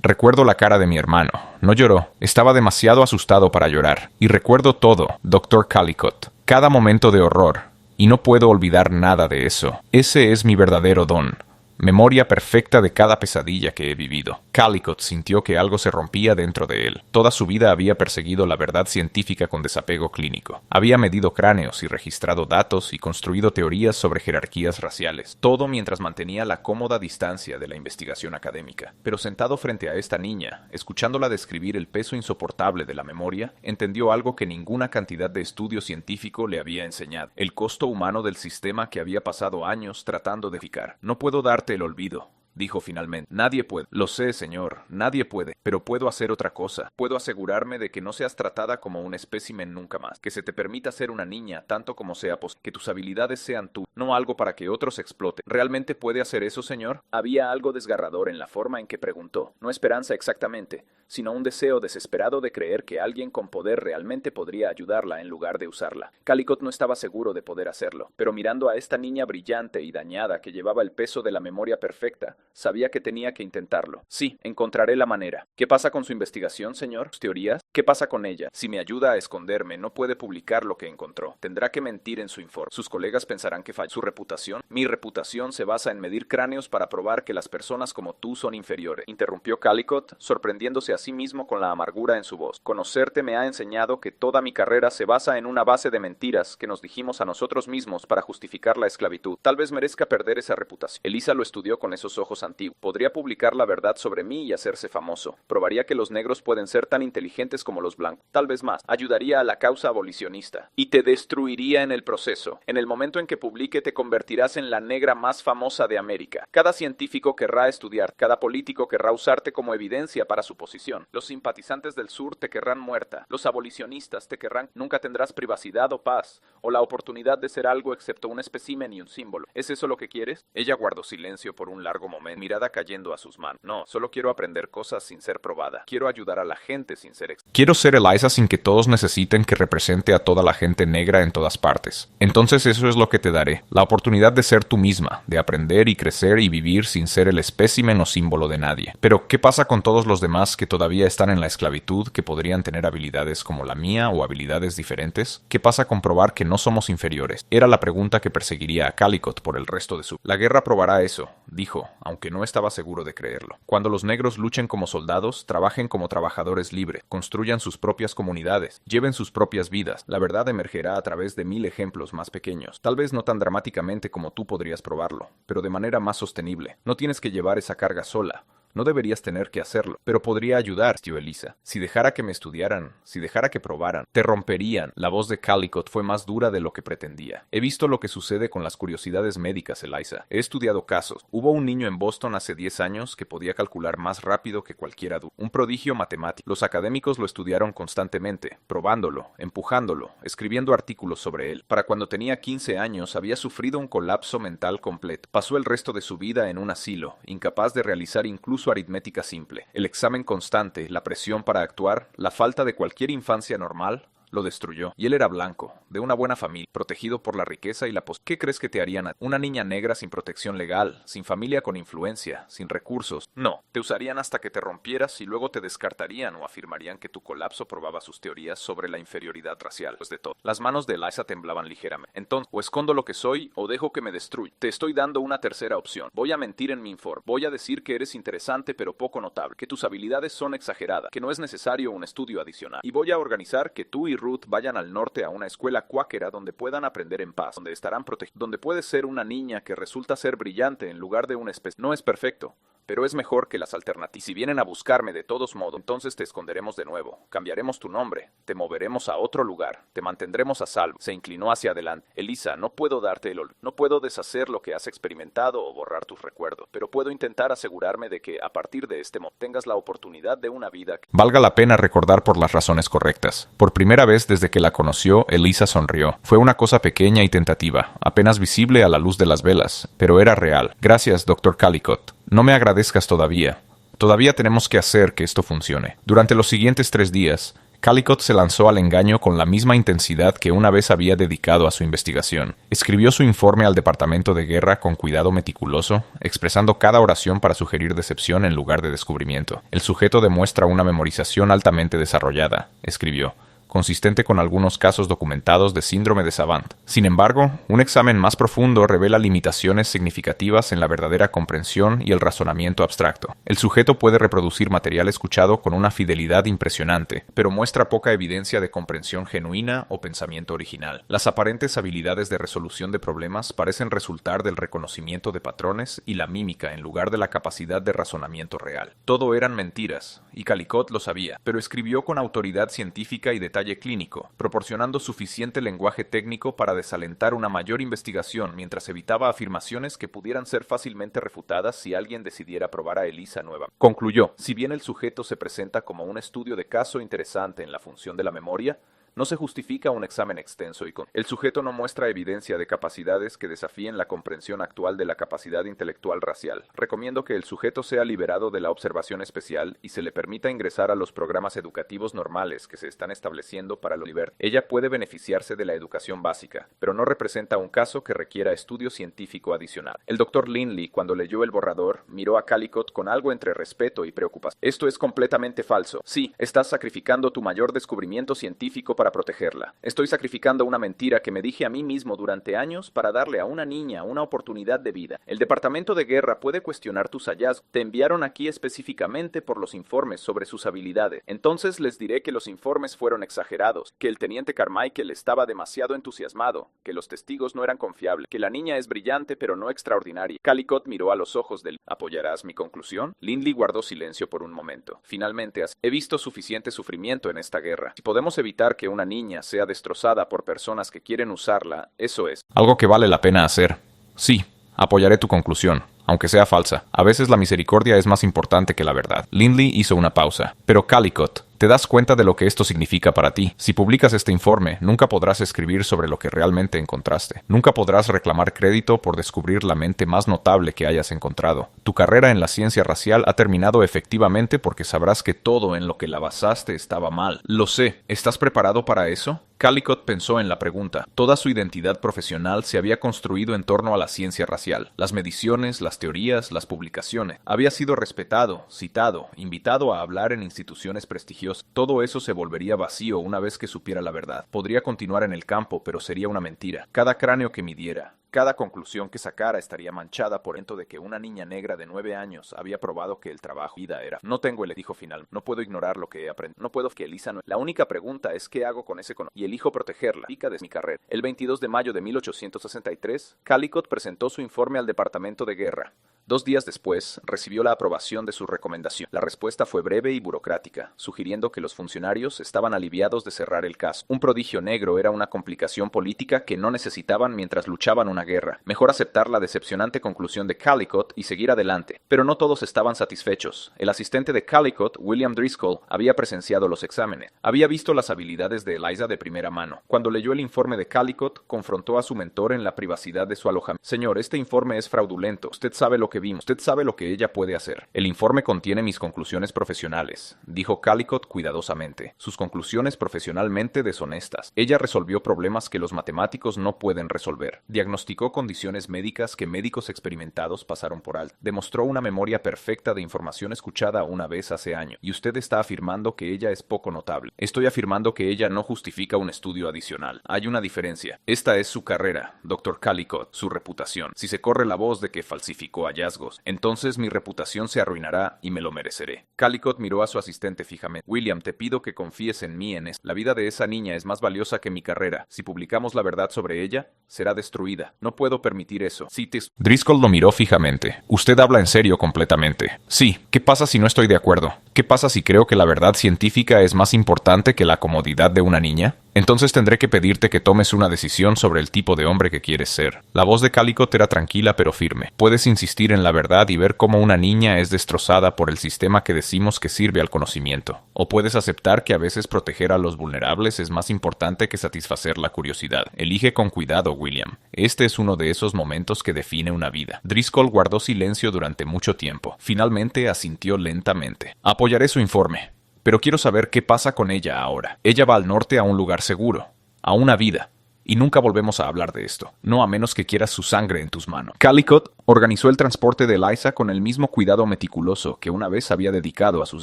Recuerdo la cara de mi hermano. No lloró. Estaba demasiado asustado para llorar. Y recuerdo todo, Dr. Calicut. Cada momento de horror. Y no puedo olvidar nada de eso. Ese es mi verdadero don. Memoria perfecta de cada pesadilla que he vivido. Calicut sintió que algo se rompía dentro de él. Toda su vida había perseguido la verdad científica con desapego clínico. Había medido cráneos y registrado datos y construido teorías sobre jerarquías raciales. Todo mientras mantenía la cómoda distancia de la investigación académica. Pero sentado frente a esta niña, escuchándola describir el peso insoportable de la memoria, entendió algo que ninguna cantidad de estudio científico le había enseñado. El costo humano del sistema que había pasado años tratando de fijar. No puedo darte el olvido, dijo finalmente. Nadie puede. Lo sé, señor, nadie puede, pero puedo hacer otra cosa. Puedo asegurarme de que no seas tratada como un espécimen nunca más, que se te permita ser una niña tanto como sea posible, que tus habilidades sean tú, no algo para que otros exploten. ¿Realmente puede hacer eso, señor? Había algo desgarrador en la forma en que preguntó. No esperanza exactamente, sino un deseo desesperado de creer que alguien con poder realmente podría ayudarla en lugar de usarla. Calicut no estaba seguro de poder hacerlo, pero mirando a esta niña brillante y dañada que llevaba el peso de la memoria perfecta, sabía que tenía que intentarlo. Sí, encontraré la manera. ¿Qué pasa con su investigación, señor? ¿Sus teorías? ¿Qué pasa con ella? Si me ayuda a esconderme, no puede publicar lo que encontró. Tendrá que mentir en su informe. Sus colegas pensarán que falló. ¿Su reputación? Mi reputación se basa en medir cráneos para probar que las personas como tú son inferiores, interrumpió Calicut, sorprendiéndose a sí mismo con la amargura en su voz. Conocerte me ha enseñado que toda mi carrera se basa en una base de mentiras que nos dijimos a nosotros mismos para justificar la esclavitud. Tal vez merezca perder esa reputación. Elisa lo estudió con esos ojos antiguos. Podría publicar la verdad sobre mí y hacerse famoso. Probaría que los negros pueden ser tan inteligentes como los blancos. Tal vez más. Ayudaría a la causa abolicionista. Y te destruiría en el proceso. En el momento en que publique te convertirás en la negra más famosa de América. Cada científico querrá estudiar. Cada político querrá usarte como evidencia para su posición. Los simpatizantes del sur te querrán muerta. Los abolicionistas te querrán. Nunca tendrás privacidad o paz, o la oportunidad de ser algo excepto un espécimen y un símbolo. ¿Es eso lo que quieres? Ella guardó silencio por un largo momento, mirada cayendo a sus manos. No, solo quiero aprender cosas sin ser probada. Quiero ayudar a la gente sin ser Quiero ser Eliza sin que todos necesiten que represente a toda la gente negra en todas partes. Entonces eso es lo que te daré. La oportunidad de ser tú misma, de aprender y crecer y vivir sin ser el espécimen o símbolo de nadie. Pero, ¿qué pasa con todos los demás que todavía están en la esclavitud, que podrían tener habilidades como la mía o habilidades diferentes? ¿Qué pasa con probar que no somos inferiores? Era la pregunta que perseguiría a Calicut por el resto de su... La guerra probará eso, dijo, aunque no estaba seguro de creerlo. Cuando los negros luchen como soldados, trabajen como trabajadores libres, construyan sus propias comunidades, lleven sus propias vidas, la verdad emergerá a través de 1000 ejemplos más pequeños. Tal vez no tan dramáticamente como tú podrías probarlo, pero de manera más sostenible. No tienes que llevar esa carga sola. No deberías tener que hacerlo, pero podría ayudar, tío Elisa. Si dejara que me estudiaran, si dejara que probaran, te romperían. La voz de Calicut fue más dura de lo que pretendía. He visto lo que sucede con las curiosidades médicas, Eliza. He estudiado casos. Hubo un niño en Boston hace 10 años que podía calcular más rápido que cualquier adulto. Un prodigio matemático. Los académicos lo estudiaron constantemente, probándolo, empujándolo, escribiendo artículos sobre él. Para cuando tenía 15 años había sufrido un colapso mental completo. Pasó el resto de su vida en un asilo, incapaz de realizar incluso aritmética simple. El examen constante, la presión para actuar, la falta de cualquier infancia normal, lo destruyó. Y él era blanco, de una buena familia, protegido por la riqueza y la ¿Qué crees que te harían a una niña negra sin protección legal, sin familia con influencia, sin recursos? No, te usarían hasta que te rompieras y luego te descartarían o afirmarían que tu colapso probaba sus teorías sobre la inferioridad racial. Pues de todo. Las manos de Eliza temblaban ligeramente. Entonces, o escondo lo que soy o dejo que me destruya. Te estoy dando una tercera opción. Voy a mentir en mi informe. Voy a decir que eres interesante pero poco notable, que tus habilidades son exageradas, que no es necesario un estudio adicional. Y voy a organizar que tú y Ruth vayan al norte a una escuela cuáquera donde puedan aprender en paz, donde estarán protegidos, donde puede ser una niña que resulta ser brillante en lugar de una especie. No es perfecto, pero es mejor que las alternativas. Si vienen a buscarme de todos modos, entonces te esconderemos de nuevo. Cambiaremos tu nombre, te moveremos a otro lugar, te mantendremos a salvo. Se inclinó hacia adelante. Elisa, no puedo darte el olvido. No puedo deshacer lo que has experimentado o borrar tus recuerdos, pero puedo intentar asegurarme de que, a partir de este momento, tengas la oportunidad de una vida que valga la pena recordar por las razones correctas. Por primera vez desde que la conoció, Elisa sonrió. Fue una cosa pequeña y tentativa, apenas visible a la luz de las velas, pero era real. Gracias, Dr. Calicut. No me agradezcas todavía. Todavía tenemos que hacer que esto funcione. Durante los siguientes 3 días, Calicut se lanzó al engaño con la misma intensidad que una vez había dedicado a su investigación. Escribió su informe al Departamento de Guerra con cuidado meticuloso, expresando cada oración para sugerir decepción en lugar de descubrimiento. El sujeto demuestra una memorización altamente desarrollada, escribió, consistente con algunos casos documentados de síndrome de Savant. Sin embargo, un examen más profundo revela limitaciones significativas en la verdadera comprensión y el razonamiento abstracto. El sujeto puede reproducir material escuchado con una fidelidad impresionante, pero muestra poca evidencia de comprensión genuina o pensamiento original. Las aparentes habilidades de resolución de problemas parecen resultar del reconocimiento de patrones y la mímica en lugar de la capacidad de razonamiento real. Todo eran mentiras, y Calicut lo sabía, pero escribió con autoridad científica y detalle clínico, proporcionando suficiente lenguaje técnico para desalentar una mayor investigación mientras evitaba afirmaciones que pudieran ser fácilmente refutadas si alguien decidiera probar a Elisa nueva. Concluyó, si bien el sujeto se presenta como un estudio de caso interesante en la función de la memoria, no se justifica un examen extenso y el sujeto no muestra evidencia de capacidades que desafíen la comprensión actual de la capacidad intelectual racial. Recomiendo que el sujeto sea liberado de la observación especial y se le permita ingresar a los programas educativos normales que se están estableciendo para lo liberto. Ella puede beneficiarse de la educación básica, pero no representa un caso que requiera estudio científico adicional. El Dr. Lindley, cuando leyó el borrador, miró a Calicut con algo entre respeto y preocupación. Esto es completamente falso. Sí, estás sacrificando tu mayor descubrimiento científico para protegerla. Estoy sacrificando una mentira que me dije a mí mismo durante años para darle a una niña una oportunidad de vida. El Departamento de Guerra puede cuestionar tus hallazgos. Te enviaron aquí específicamente por los informes sobre sus habilidades. Entonces les diré que los informes fueron exagerados, que el teniente Carmichael estaba demasiado entusiasmado, que los testigos no eran confiables, que la niña es brillante pero no extraordinaria. Calicut miró a los ojos del... ¿Apoyarás mi conclusión? Lindley guardó silencio por un momento. Finalmente, he visto suficiente sufrimiento en esta guerra. Si podemos evitar que una niña sea destrozada por personas que quieren usarla, eso es algo que vale la pena hacer. Sí, apoyaré tu conclusión, aunque sea falsa. A veces la misericordia es más importante que la verdad. Lindley hizo una pausa. Pero Calicut, ¿te das cuenta de lo que esto significa para ti? Si publicas este informe, nunca podrás escribir sobre lo que realmente encontraste. Nunca podrás reclamar crédito por descubrir la mente más notable que hayas encontrado. Tu carrera en la ciencia racial ha terminado efectivamente porque sabrás que todo en lo que la basaste estaba mal. Lo sé. ¿Estás preparado para eso? Calicut pensó en la pregunta. Toda su identidad profesional se había construido en torno a la ciencia racial. Las mediciones, las teorías, las publicaciones. Había sido respetado, citado, invitado a hablar en instituciones prestigiosas. Todo eso se volvería vacío una vez que supiera la verdad. Podría continuar en el campo, pero sería una mentira. Cada cráneo que midiera, cada conclusión que sacara estaría manchada por el hecho de que una niña negra de 9 años había probado que el trabajo vida era. No tengo el dijo final. No puedo ignorar lo que he aprendido. No puedo que Elisa no. La única pregunta es qué hago con ese conocimiento. Y elijo protegerla. Pica de mi carrera. El 22 de mayo de 1863, Calicut presentó su informe al Departamento de Guerra. 2 días después, recibió la aprobación de su recomendación. La respuesta fue breve y burocrática, sugiriendo que los funcionarios estaban aliviados de cerrar el caso. Un prodigio negro era una complicación política que no necesitaban mientras luchaban una guerra. Mejor aceptar la decepcionante conclusión de Calicut y seguir adelante. Pero no todos estaban satisfechos. El asistente de Calicut, William Driscoll, había presenciado los exámenes. Había visto las habilidades de Eliza de primera mano. Cuando leyó el informe de Calicut, confrontó a su mentor en la privacidad de su alojamiento. Señor, este informe es fraudulento. Usted sabe lo que vimos. Usted sabe lo que ella puede hacer. El informe contiene mis conclusiones profesionales, dijo Calicut cuidadosamente. Sus conclusiones profesionalmente deshonestas. Ella resolvió problemas que los matemáticos no pueden resolver. Diagnosticó condiciones médicas que médicos experimentados pasaron por alto. Demostró una memoria perfecta de información escuchada una vez hace años. Y usted está afirmando que ella es poco notable. Estoy afirmando que ella no justifica un estudio adicional. Hay una diferencia. Esta es su carrera, Dr. Calicut, su reputación. Si se corre la voz de que falsificó hallazgos, hallazgos. Entonces mi reputación se arruinará y me lo mereceré. Calicut miró a su asistente fijamente. William, te pido que confíes en mí en esto. La vida de esa niña es más valiosa que mi carrera. Si publicamos la verdad sobre ella, será destruida. No puedo permitir eso. Driscoll lo miró fijamente. Usted habla en serio completamente. Sí, ¿qué pasa si no estoy de acuerdo? ¿Qué pasa si creo que la verdad científica es más importante que la comodidad de una niña? Entonces tendré que pedirte que tomes una decisión sobre el tipo de hombre que quieres ser. La voz de Calicut era tranquila pero firme. Puedes insistir en la verdad y ver cómo una niña es destrozada por el sistema que decimos que sirve al conocimiento. O puedes aceptar que a veces proteger a los vulnerables es más importante que satisfacer la curiosidad. Elige con cuidado, William. Este es uno de esos momentos que define una vida. Driscoll guardó silencio durante mucho tiempo. Finalmente asintió lentamente. Apoyaré su informe. Pero quiero saber qué pasa con ella ahora. Ella va al norte a un lugar seguro, a una vida. Y nunca volvemos a hablar de esto, no a menos que quieras su sangre en tus manos. Calicut organizó el transporte de Eliza con el mismo cuidado meticuloso que una vez había dedicado a sus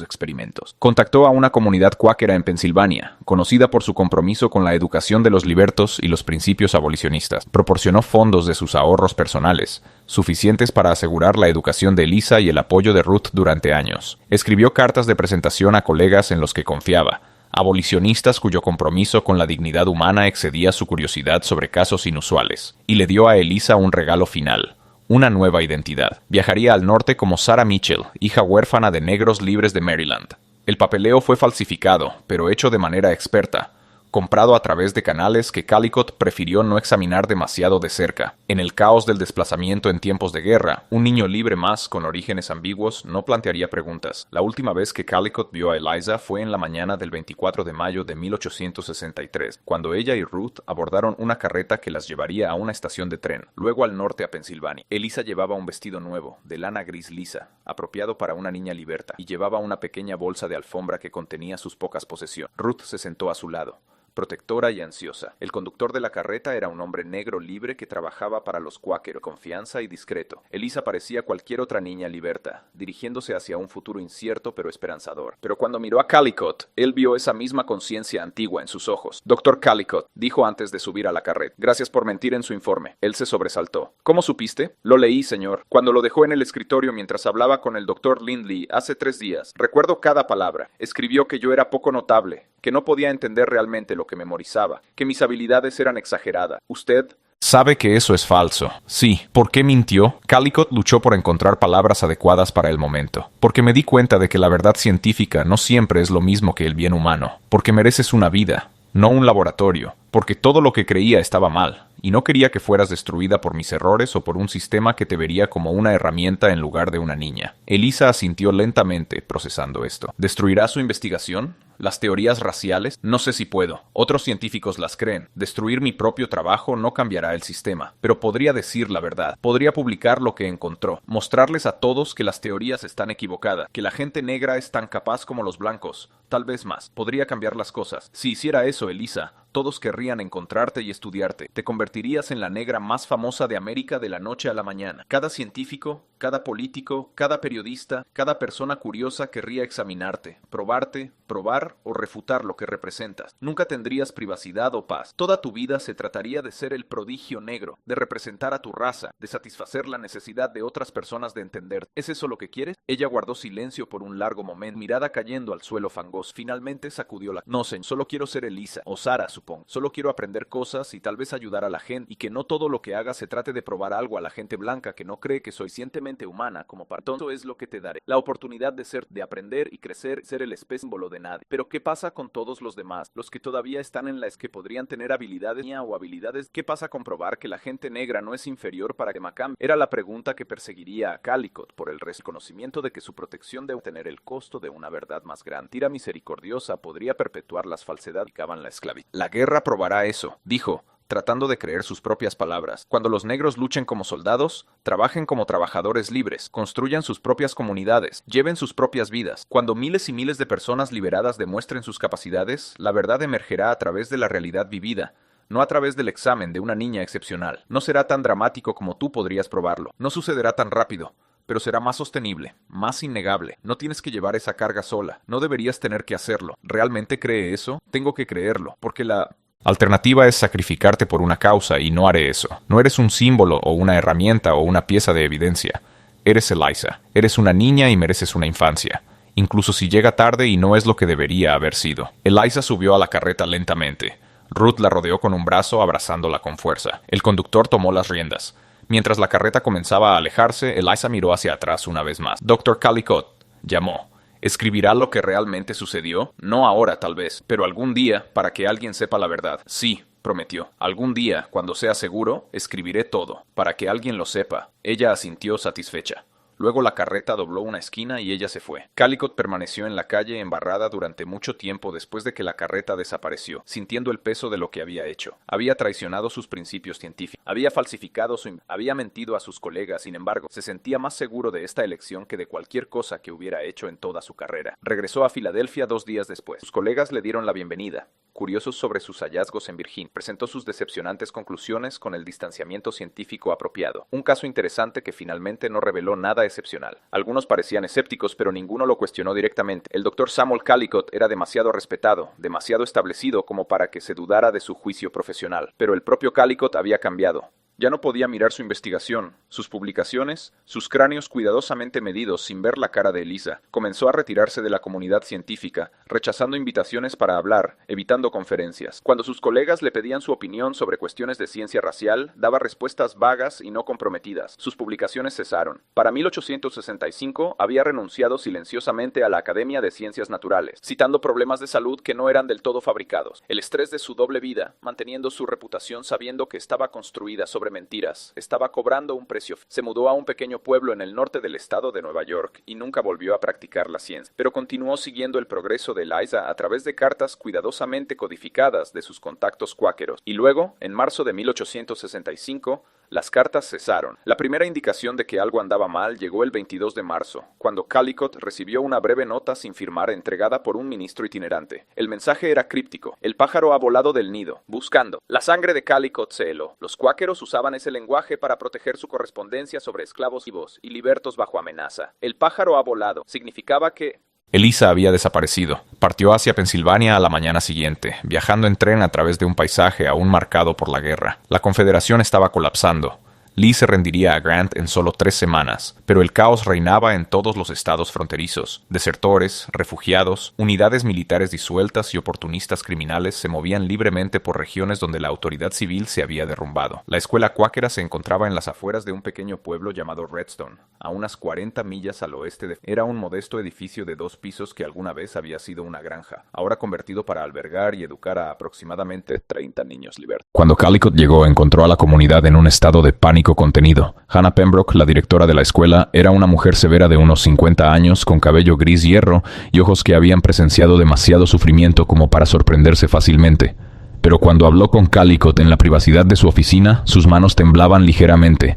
experimentos. Contactó a una comunidad cuáquera en Pensilvania, conocida por su compromiso con la educación de los libertos y los principios abolicionistas. Proporcionó fondos de sus ahorros personales, suficientes para asegurar la educación de Eliza y el apoyo de Ruth durante años. Escribió cartas de presentación a colegas en los que confiaba, abolicionistas cuyo compromiso con la dignidad humana excedía su curiosidad sobre casos inusuales, y le dio a Eliza un regalo final, una nueva identidad. Viajaría al norte como Sarah Mitchell, hija huérfana de negros libres de Maryland. El papeleo fue falsificado, pero hecho de manera experta, comprado a través de canales que Calicut prefirió no examinar demasiado de cerca. En el caos del desplazamiento en tiempos de guerra, un niño libre más con orígenes ambiguos no plantearía preguntas. La última vez que Calicut vio a Eliza fue en la mañana del 24 de mayo de 1863, cuando ella y Ruth abordaron una carreta que las llevaría a una estación de tren, luego al norte a Pensilvania. Eliza llevaba un vestido nuevo, de lana gris lisa, apropiado para una niña liberta, y llevaba una pequeña bolsa de alfombra que contenía sus pocas posesiones. Ruth se sentó a su lado, protectora y ansiosa. El conductor de la carreta era un hombre negro libre que trabajaba para los cuáqueros, confianza y discreto. Eliza parecía cualquier otra niña liberta, dirigiéndose hacia un futuro incierto pero esperanzador. Pero cuando miró a Calicut, él vio esa misma conciencia antigua en sus ojos. «Doctor Calicut», dijo antes de subir a la carreta. «Gracias por mentir en su informe». Él se sobresaltó. «¿Cómo supiste?» «Lo leí, señor. Cuando lo dejó en el escritorio mientras hablaba con el doctor Lindley hace 3 días. Recuerdo cada palabra. Escribió que yo era poco notable, que no podía entender realmente lo que memorizaba, que mis habilidades eran exageradas. Usted sabe que eso es falso. Sí. ¿Por qué mintió? Calicut luchó por encontrar palabras adecuadas para el momento. Porque me di cuenta de que la verdad científica no siempre es lo mismo que el bien humano. Porque mereces una vida, no un laboratorio. Porque todo lo que creía estaba mal, y no quería que fueras destruida por mis errores o por un sistema que te vería como una herramienta en lugar de una niña. Eliza asintió lentamente, procesando esto. ¿Destruirá su investigación? ¿Las teorías raciales? No sé si puedo. Otros científicos las creen. Destruir mi propio trabajo no cambiará el sistema. Pero podría decir la verdad. Podría publicar lo que encontró. Mostrarles a todos que las teorías están equivocadas. Que la gente negra es tan capaz como los blancos. Tal vez más. Podría cambiar las cosas. Si hiciera eso, Eliza, todos querrían encontrarte y estudiarte. Te convertirías en la negra más famosa de América de la noche a la mañana. Cada científico, cada político, cada periodista, cada persona curiosa querría examinarte, probarte, probar o refutar lo que representas. Nunca tendrías privacidad o paz. Toda tu vida se trataría de ser el prodigio negro, de representar a tu raza, de satisfacer la necesidad de otras personas de entender. ¿Es eso lo que quieres? Ella guardó silencio por un largo momento, mirada cayendo al suelo fangoso. Finalmente sacudió la... No, señor, solo quiero ser Eliza, o Sara, supongo. Solo quiero aprender cosas y tal vez ayudar a la gente, y que no todo lo que haga se trate de probar algo a la gente blanca que no cree que soy suficientemente humana como para... Todo es lo que te daré. La oportunidad de ser, de aprender y crecer, ser el símbolo de nadie. Pero ¿qué pasa con todos los demás? Los que todavía están en la que podrían tener habilidades o habilidades. ¿Qué pasa con probar que la gente negra no es inferior para que Macam? Era la pregunta que perseguiría a Calicut por el conocimiento de que su protección debe tener el costo de una verdad más grande. Tira misericordiosa podría perpetuar las falsedades que acaban la esclavitud. La guerra probará eso, dijo, tratando de creer sus propias palabras. Cuando los negros luchen como soldados, trabajen como trabajadores libres, construyan sus propias comunidades, lleven sus propias vidas. Cuando miles y miles de personas liberadas demuestren sus capacidades, la verdad emergerá a través de la realidad vivida, no a través del examen de una niña excepcional. No será tan dramático como tú podrías probarlo. No sucederá tan rápido, pero será más sostenible, más innegable. No tienes que llevar esa carga sola. No deberías tener que hacerlo. ¿Realmente cree eso? Tengo que creerlo, porque la alternativa es sacrificarte por una causa y no haré eso. No eres un símbolo o una herramienta o una pieza de evidencia. Eres Eliza. Eres una niña y mereces una infancia, incluso si llega tarde y no es lo que debería haber sido. Eliza subió a la carreta lentamente. Ruth la rodeó con un brazo, abrazándola con fuerza. El conductor tomó las riendas. Mientras la carreta comenzaba a alejarse, Eliza miró hacia atrás una vez más. «Dr. Calicut», llamó. «¿Escribirá lo que realmente sucedió? No ahora, tal vez, pero algún día, para que alguien sepa la verdad». «Sí», prometió. «Algún día, cuando sea seguro, escribiré todo, para que alguien lo sepa». Ella asintió satisfecha. Luego la carreta dobló una esquina y ella se fue. Calicut permaneció en la calle embarrada durante mucho tiempo después de que la carreta desapareció, sintiendo el peso de lo que había hecho. Había traicionado sus principios científicos, había falsificado había mentido a sus colegas. Sin embargo, se sentía más seguro de esta elección que de cualquier cosa que hubiera hecho en toda su carrera. Regresó a Filadelfia 2 días después. Sus colegas le dieron la bienvenida. Curiosos sobre sus hallazgos en Virginia, presentó sus decepcionantes conclusiones con el distanciamiento científico apropiado. Un caso interesante que finalmente no reveló nada excepcional. Algunos parecían escépticos, pero ninguno lo cuestionó directamente. El Dr. Samuel Calicut era demasiado respetado, demasiado establecido como para que se dudara de su juicio profesional. Pero el propio Calicut había cambiado. Ya no podía mirar su investigación, sus publicaciones, sus cráneos cuidadosamente medidos sin ver la cara de Eliza. Comenzó a retirarse de la comunidad científica, rechazando invitaciones para hablar, evitando conferencias. Cuando sus colegas le pedían su opinión sobre cuestiones de ciencia racial, daba respuestas vagas y no comprometidas. Sus publicaciones cesaron. Para 1865 había renunciado silenciosamente a la Academia de Ciencias Naturales, citando problemas de salud que no eran del todo fabricados. El estrés de su doble vida, manteniendo su reputación sabiendo que estaba construida sobre mentiras, estaba cobrando un precio. Se mudó a un pequeño pueblo en el norte del estado de Nueva York y nunca volvió a practicar la ciencia, pero continuó siguiendo el progreso de Eliza a través de cartas cuidadosamente codificadas de sus contactos cuáqueros. Y luego, en marzo de 1865, las cartas cesaron. La primera indicación de que algo andaba mal llegó el 22 de marzo, cuando Calicut recibió una breve nota sin firmar entregada por un ministro itinerante. El mensaje era críptico. El pájaro ha volado del nido, buscando. La sangre de Calicut se heló. Los cuáqueros usaban ese lenguaje para proteger su correspondencia sobre esclavos vivos y libertos bajo amenaza. El pájaro ha volado significaba que Eliza había desaparecido. Partió hacia Pensilvania a la mañana siguiente, viajando en tren a través de un paisaje aún marcado por la guerra. La Confederación estaba colapsando. Lee se rendiría a Grant en solo 3 semanas, pero el caos reinaba en todos los estados fronterizos. Desertores, refugiados, unidades militares disueltas y oportunistas criminales se movían libremente por regiones donde la autoridad civil se había derrumbado. La escuela cuáquera se encontraba en las afueras de un pequeño pueblo llamado Redstone, a unas 40 millas al oeste de... Era un modesto edificio de 2 pisos que alguna vez había sido una granja, ahora convertido para albergar y educar a aproximadamente 30 niños libertos. Cuando Calicut llegó, encontró a la comunidad en un estado de pánico contenido. Hannah Pembroke, la directora de la escuela, era una mujer severa de unos 50 años, con cabello gris hierro y ojos que habían presenciado demasiado sufrimiento como para sorprenderse fácilmente. Pero cuando habló con Calicut en la privacidad de su oficina, sus manos temblaban ligeramente.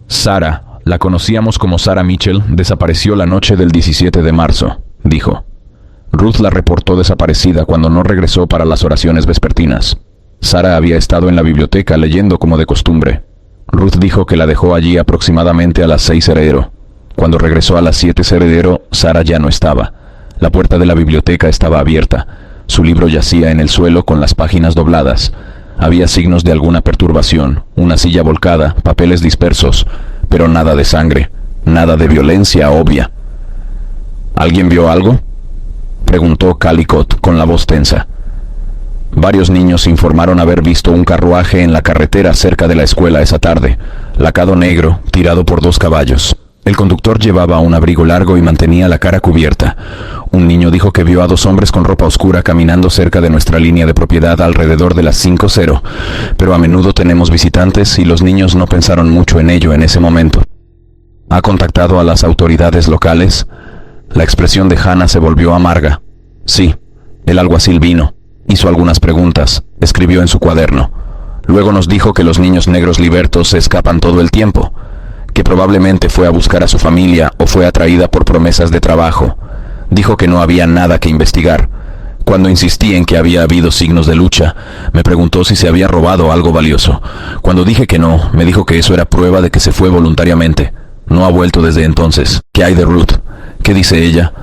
Sarah, la conocíamos como Sarah Mitchell, desapareció la noche del 17 de marzo, dijo. Ruth la reportó desaparecida cuando no regresó para las oraciones vespertinas. Sarah había estado en la biblioteca leyendo como de costumbre. Ruth dijo que la dejó allí aproximadamente a las 6 heredero. Cuando regresó a las 7 heredero, Sarah ya no estaba. La puerta de la biblioteca estaba abierta. Su libro yacía en el suelo con las páginas dobladas. Había signos de alguna perturbación, una silla volcada, papeles dispersos, pero nada de sangre, nada de violencia obvia. ¿Alguien vio algo?, preguntó Calicut con la voz tensa. Varios niños informaron haber visto un carruaje en la carretera cerca de la escuela esa tarde, lacado negro, tirado por 2 caballos. El conductor llevaba un abrigo largo y mantenía la cara cubierta. Un niño dijo que vio a 2 hombres con ropa oscura caminando cerca de nuestra línea de propiedad alrededor de las 5:00, pero a menudo tenemos visitantes y los niños no pensaron mucho en ello en ese momento. ¿Ha contactado a las autoridades locales? La expresión de Hannah se volvió amarga. Sí, el alguacil vino. Hizo algunas preguntas, escribió en su cuaderno. Luego nos dijo que los niños negros libertos se escapan todo el tiempo, que probablemente fue a buscar a su familia o fue atraída por promesas de trabajo. Dijo que no había nada que investigar. Cuando insistí en que había habido signos de lucha, me preguntó si se había robado algo valioso. Cuando dije que no, me dijo que eso era prueba de que se fue voluntariamente. No ha vuelto desde entonces. ¿Qué hay de Ruth? ¿Qué dice ella?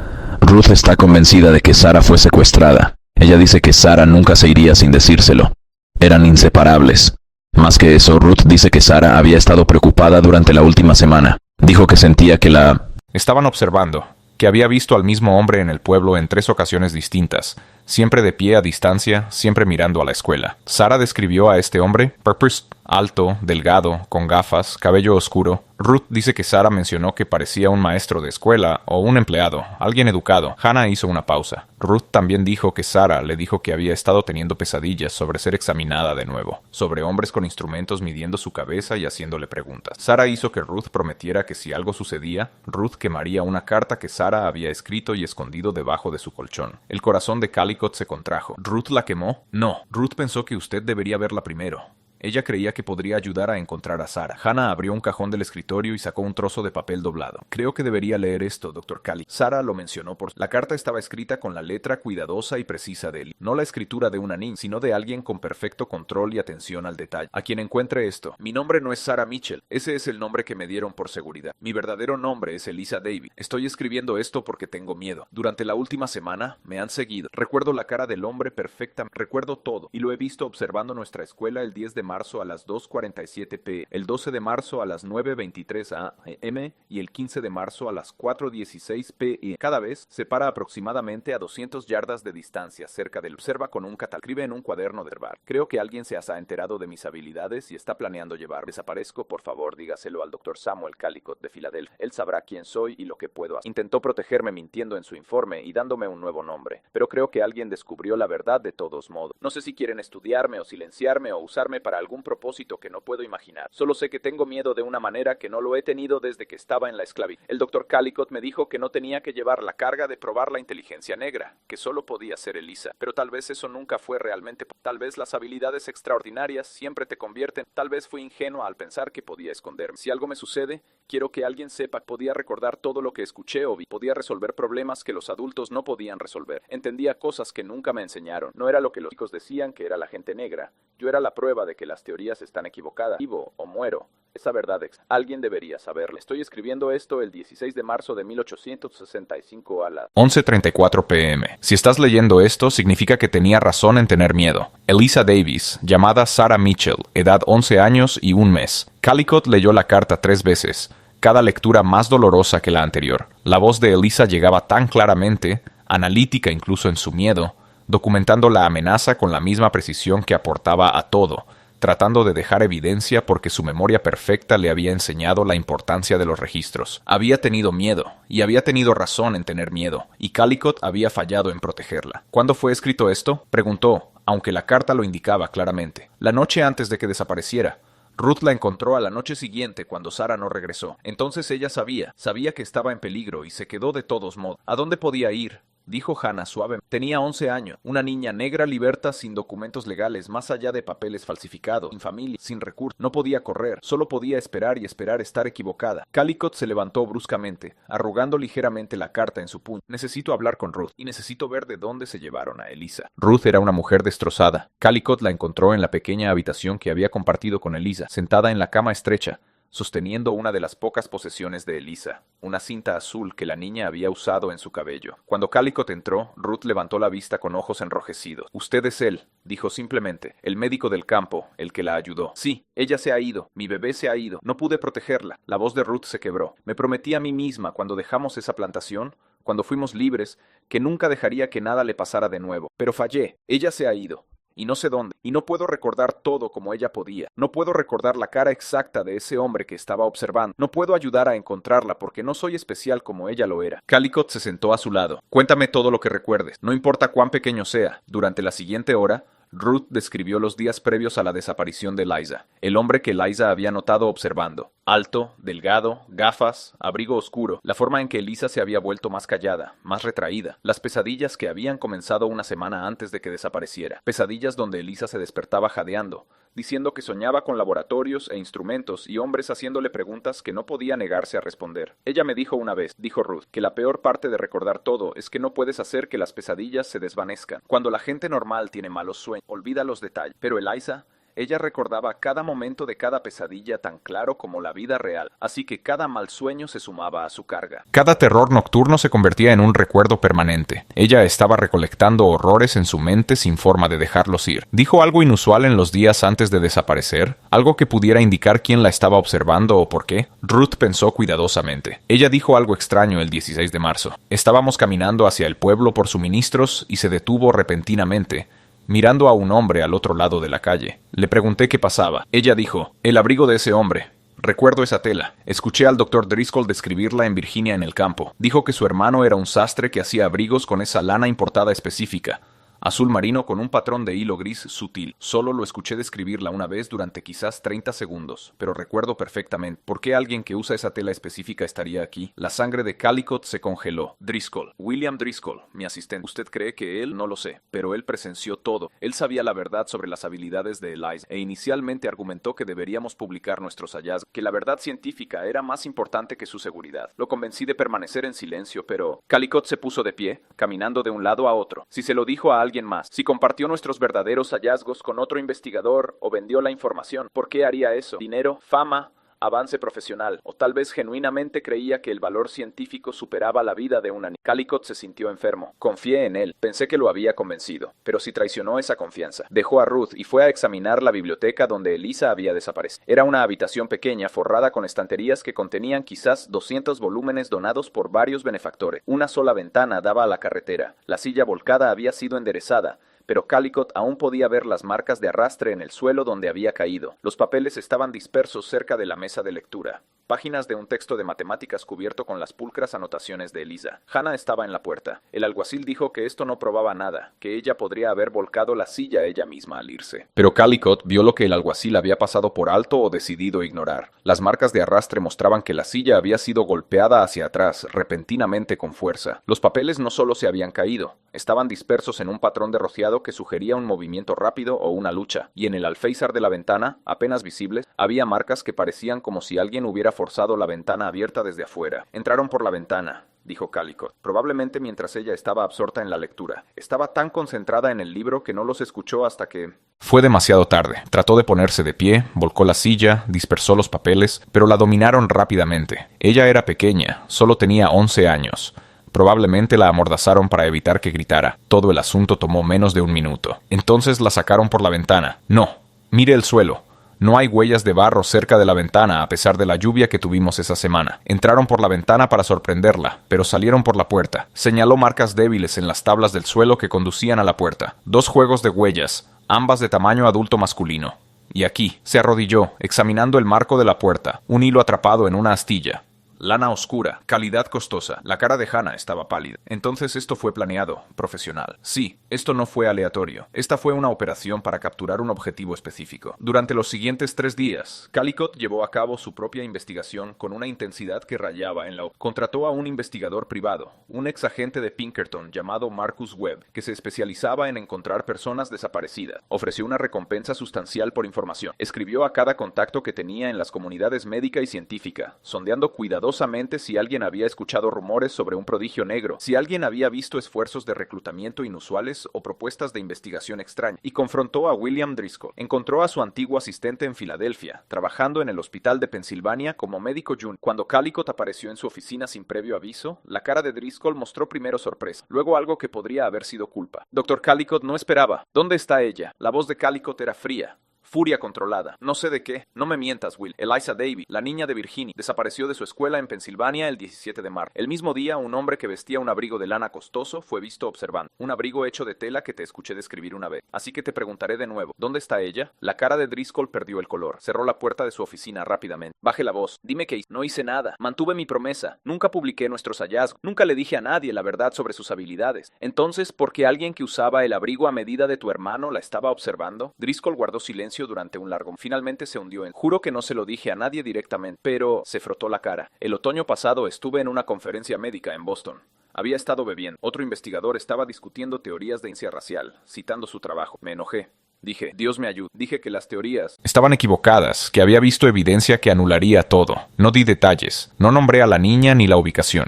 Ruth está convencida de que Sarah fue secuestrada. Ella dice que Sarah nunca se iría sin decírselo. Eran inseparables. Más que eso, Ruth dice que Sarah había estado preocupada durante la última semana. Dijo que sentía que la... Estaban observando, que había visto al mismo hombre en el pueblo en 3 ocasiones distintas, siempre de pie a distancia, siempre mirando a la escuela. Sara describió a este hombre, Purpose, alto, delgado, con gafas, cabello oscuro. Ruth dice que Sara mencionó que parecía un maestro de escuela o un empleado, alguien educado. Hannah hizo una pausa. Ruth también dijo que Sara le dijo que había estado teniendo pesadillas sobre ser examinada de nuevo, sobre hombres con instrumentos midiendo su cabeza y haciéndole preguntas. Sara hizo que Ruth prometiera que si algo sucedía, Ruth quemaría una carta que Sara había escrito y escondido debajo de su colchón. El corazón de Calicut se contrajo. ¿Ruth la quemó? No. Ruth pensó que usted debería verla primero. Ella creía que podría ayudar a encontrar a Sara. Hannah abrió un cajón del escritorio y sacó un trozo de papel doblado. Creo que debería leer esto, Dr. Cali. Sara lo mencionó por... La carta estaba escrita con la letra cuidadosa y precisa de él. No la escritura de una niña, sino de alguien con perfecto control y atención al detalle. A quien encuentre esto. Mi nombre no es Sarah Mitchell. Ese es el nombre que me dieron por seguridad. Mi verdadero nombre es Elisa Davis. Estoy escribiendo esto porque tengo miedo. Durante la última semana me han seguido. Recuerdo la cara del hombre perfecta. Recuerdo todo. Y lo he visto observando nuestra escuela el 10 de marzo a las 2:47 p, el 12 de marzo a las 9:23 am y el 15 de marzo a las 4:16 p. Y cada vez se para aproximadamente a 200 yardas de distancia cerca del observa con un catálogo. Escribe en un cuaderno de bar. Creo que alguien se ha enterado de mis habilidades y está planeando llevar. Desaparezco, por favor, dígaselo al Dr. Samuel Calicut de Filadelfia. Él sabrá quién soy y lo que puedo hacer. Intentó protegerme mintiendo en su informe y dándome un nuevo nombre, pero creo que alguien descubrió la verdad de todos modos. No sé si quieren estudiarme o silenciarme o usarme para algún propósito que no puedo imaginar. Solo sé que tengo miedo de una manera que no lo he tenido desde que estaba en la esclavitud. El Dr. Calicut me dijo que no tenía que llevar la carga de probar la inteligencia negra, que solo podía ser Elisa. Pero tal vez eso nunca fue realmente. Tal vez las habilidades extraordinarias siempre te convierten. Tal vez fui ingenua al pensar que podía esconderme. Si algo me sucede, quiero que alguien sepa que podía recordar todo lo que escuché o vi. Podía resolver problemas que los adultos no podían resolver. Entendía cosas que nunca me enseñaron. No era lo que los chicos decían que era la gente negra. Yo era la prueba de que las teorías están equivocadas. Vivo o muero. Esa verdad alguien debería saberla. Estoy escribiendo esto el 16 de marzo de 1865 a las 11:34 p.m. Si estás leyendo esto, significa que tenía razón en tener miedo. Elisa Davis, llamada Sarah Mitchell, edad 11 años y 1 mes. Calicut leyó la carta 3 veces, cada lectura más dolorosa que la anterior. La voz de Elisa llegaba tan claramente, analítica incluso en su miedo, documentando la amenaza con la misma precisión que aportaba a todo, tratando de dejar evidencia porque su memoria perfecta le había enseñado la importancia de los registros. Había tenido miedo, y había tenido razón en tener miedo, y Calicut había fallado en protegerla. ¿Cuándo fue escrito esto?, preguntó, aunque la carta lo indicaba claramente. La noche antes de que desapareciera. Ruth la encontró a la noche siguiente cuando Sara no regresó. Entonces ella sabía que estaba en peligro y se quedó de todos modos. ¿A dónde podía ir?, dijo Hannah suave. Tenía 11 años, una niña negra liberta sin documentos legales, más allá de papeles falsificados, sin familia, sin recursos. No podía correr, solo podía esperar y esperar estar equivocada. Calicut se levantó bruscamente, arrugando ligeramente la carta en su puño. Necesito hablar con Ruth, y necesito ver de dónde se llevaron a Elisa. Ruth era una mujer destrozada. Calicut la encontró en la pequeña habitación que había compartido con Elisa, sentada en la cama estrecha, sosteniendo una de las pocas posesiones de Elisa, una cinta azul que la niña había usado en su cabello. Cuando Calicut entró, Ruth levantó la vista con ojos enrojecidos. «Usted es él», dijo simplemente, «el médico del campo, el que la ayudó». «Sí, ella se ha ido, mi bebé se ha ido, no pude protegerla». La voz de Ruth se quebró. «Me prometí a mí misma cuando dejamos esa plantación, cuando fuimos libres, que nunca dejaría que nada le pasara de nuevo. Pero fallé, ella se ha ido. Y no sé dónde, y no puedo recordar todo como ella podía. No puedo recordar la cara exacta de ese hombre que estaba observando. No puedo ayudar a encontrarla porque no soy especial como ella lo era». Calicut se sentó a su lado. «Cuéntame todo lo que recuerdes, no importa cuán pequeño sea». Durante la siguiente hora, Ruth describió los días previos a la desaparición de Eliza, el hombre que Eliza había notado observando. Alto, delgado, gafas, abrigo oscuro, la forma en que Elisa se había vuelto más callada, más retraída, las pesadillas que habían comenzado una semana antes de que desapareciera, pesadillas donde Elisa se despertaba jadeando, diciendo que soñaba con laboratorios e instrumentos y hombres haciéndole preguntas que no podía negarse a responder. «Ella me dijo una vez», dijo Ruth, «que la peor parte de recordar todo es que no puedes hacer que las pesadillas se desvanezcan. Cuando la gente normal tiene malos sueños, olvida los detalles. Pero Eliza Ella recordaba cada momento de cada pesadilla tan claro como la vida real, así que cada mal sueño se sumaba a su carga. Cada terror nocturno se convertía en un recuerdo permanente. Ella estaba recolectando horrores en su mente sin forma de dejarlos ir. ¿Dijo algo inusual en los días antes de desaparecer? ¿Algo que pudiera indicar quién la estaba observando o por qué? Ruth pensó cuidadosamente. Ella dijo algo extraño el 16 de marzo. Estábamos caminando hacia el pueblo por suministros y se detuvo repentinamente, mirando a un hombre al otro lado de la calle. Le pregunté qué pasaba. Ella dijo, el abrigo de ese hombre. Recuerdo esa tela. Escuché al Dr. Driscoll describirla en Virginia en el campo. Dijo que su hermano era un sastre que hacía abrigos con esa lana importada específica, azul marino con un patrón de hilo gris sutil. Solo lo escuché describirla una vez durante quizás 30 segundos, pero recuerdo perfectamente. ¿Por qué alguien que usa esa tela específica estaría aquí? La sangre de Calicut se congeló. Driscoll, William Driscoll, mi asistente. ¿Usted cree que él? No lo sé, pero él presenció todo. Él sabía la verdad sobre las habilidades de Eliza, e inicialmente argumentó que deberíamos publicar nuestros hallazgos, que la verdad científica era más importante que su seguridad. Lo convencí de permanecer en silencio, pero Calicut se puso de pie, caminando de un lado a otro. Si se lo dijo a alguien más, si compartió nuestros verdaderos hallazgos con otro investigador o vendió la información, ¿por qué haría eso? ¿Dinero? ¿Fama? ¿Avance profesional? O tal vez genuinamente creía que el valor científico superaba la vida de una niña. Calicut se sintió enfermo. Confié en él. Pensé que lo había convencido. Pero si traicionó esa confianza. Dejó a Ruth y fue a examinar la biblioteca donde Eliza había desaparecido. Era una habitación pequeña forrada con estanterías que contenían quizás 200 volúmenes donados por varios benefactores. Una sola ventana daba a la carretera. La silla volcada había sido enderezada, pero Calicut aún podía ver las marcas de arrastre en el suelo donde había caído. Los papeles estaban dispersos cerca de la mesa de lectura. Páginas de un texto de matemáticas cubierto con las pulcras anotaciones de Eliza. Hannah estaba en la puerta. El alguacil dijo que esto no probaba nada, que ella podría haber volcado la silla ella misma al irse. Pero Calicut vio lo que el alguacil había pasado por alto o decidido ignorar. Las marcas de arrastre mostraban que la silla había sido golpeada hacia atrás, repentinamente con fuerza. Los papeles no solo se habían caído, estaban dispersos en un patrón de rociado que sugería un movimiento rápido o una lucha, y en el alféizar de la ventana, apenas visibles, había marcas que parecían como si alguien hubiera forzado la ventana abierta desde afuera. Entraron por la ventana, dijo Calicut, probablemente mientras ella estaba absorta en la lectura. Estaba tan concentrada en el libro que no los escuchó hasta que... Fue demasiado tarde. Trató de ponerse de pie, volcó la silla, dispersó los papeles, pero la dominaron rápidamente. Ella era pequeña, solo tenía 11 años. Probablemente la amordazaron para evitar que gritara. Todo el asunto tomó menos de un minuto. Entonces la sacaron por la ventana. No, mire el suelo. No hay huellas de barro cerca de la ventana a pesar de la lluvia que tuvimos esa semana. Entraron por la ventana para sorprenderla, pero salieron por la puerta. Señaló marcas débiles en las tablas del suelo que conducían a la puerta. 2 juegos de huellas, ambas de tamaño adulto masculino. Y aquí, se arrodilló, examinando el marco de la puerta, un hilo atrapado en una astilla. Lana oscura, calidad costosa. La cara de Hannah estaba pálida. Entonces esto fue planeado, profesional. Sí, esto no fue aleatorio. Esta fue una operación para capturar un objetivo específico. Durante los siguientes 3 días, Calicut llevó a cabo su propia investigación con una intensidad que rayaba en la... Contrató a un investigador privado, un ex agente de Pinkerton llamado Marcus Webb, que se especializaba en encontrar personas desaparecidas. Ofreció una recompensa sustancial por información. Escribió a cada contacto que tenía en las comunidades médica y científica, sondeando cuidadosamente si alguien había escuchado rumores sobre un prodigio negro, si alguien había visto esfuerzos de reclutamiento inusuales o propuestas de investigación extraña, y confrontó a William Driscoll. Encontró a su antiguo asistente en Filadelfia, trabajando en el hospital de Pensilvania como médico junior. Cuando Calicut apareció en su oficina sin previo aviso, la cara de Driscoll mostró primero sorpresa, luego algo que podría haber sido culpa. Dr. Calicut no esperaba. ¿Dónde está ella? La voz de Calicut era fría. Furia controlada. No sé de qué. No me mientas, Will. Eliza Davy, la niña de Virginia, desapareció de su escuela en Pensilvania el 17 de marzo. El mismo día, un hombre que vestía un abrigo de lana costoso fue visto observando. Un abrigo hecho de tela que te escuché describir una vez. Así que te preguntaré de nuevo. ¿Dónde está ella? La cara de Driscoll perdió el color. Cerró la puerta de su oficina rápidamente. Baje la voz. Dime que no hice nada. Mantuve mi promesa. Nunca publiqué nuestros hallazgos. Nunca le dije a nadie la verdad sobre sus habilidades. Entonces, ¿por qué alguien que usaba el abrigo a medida de tu hermano la estaba observando? Driscoll guardó silencio durante un largo. Finalmente se hundió en... Juro que no se lo dije a nadie directamente, pero... Se frotó la cara. El otoño pasado estuve en una conferencia médica en Boston. Había estado bebiendo. Otro investigador estaba discutiendo teorías de incidencia racial, citando su trabajo. Me enojé. Dije, Dios me ayude. Dije que las teorías estaban equivocadas, que había visto evidencia que anularía todo. No di detalles. No nombré a la niña ni la ubicación.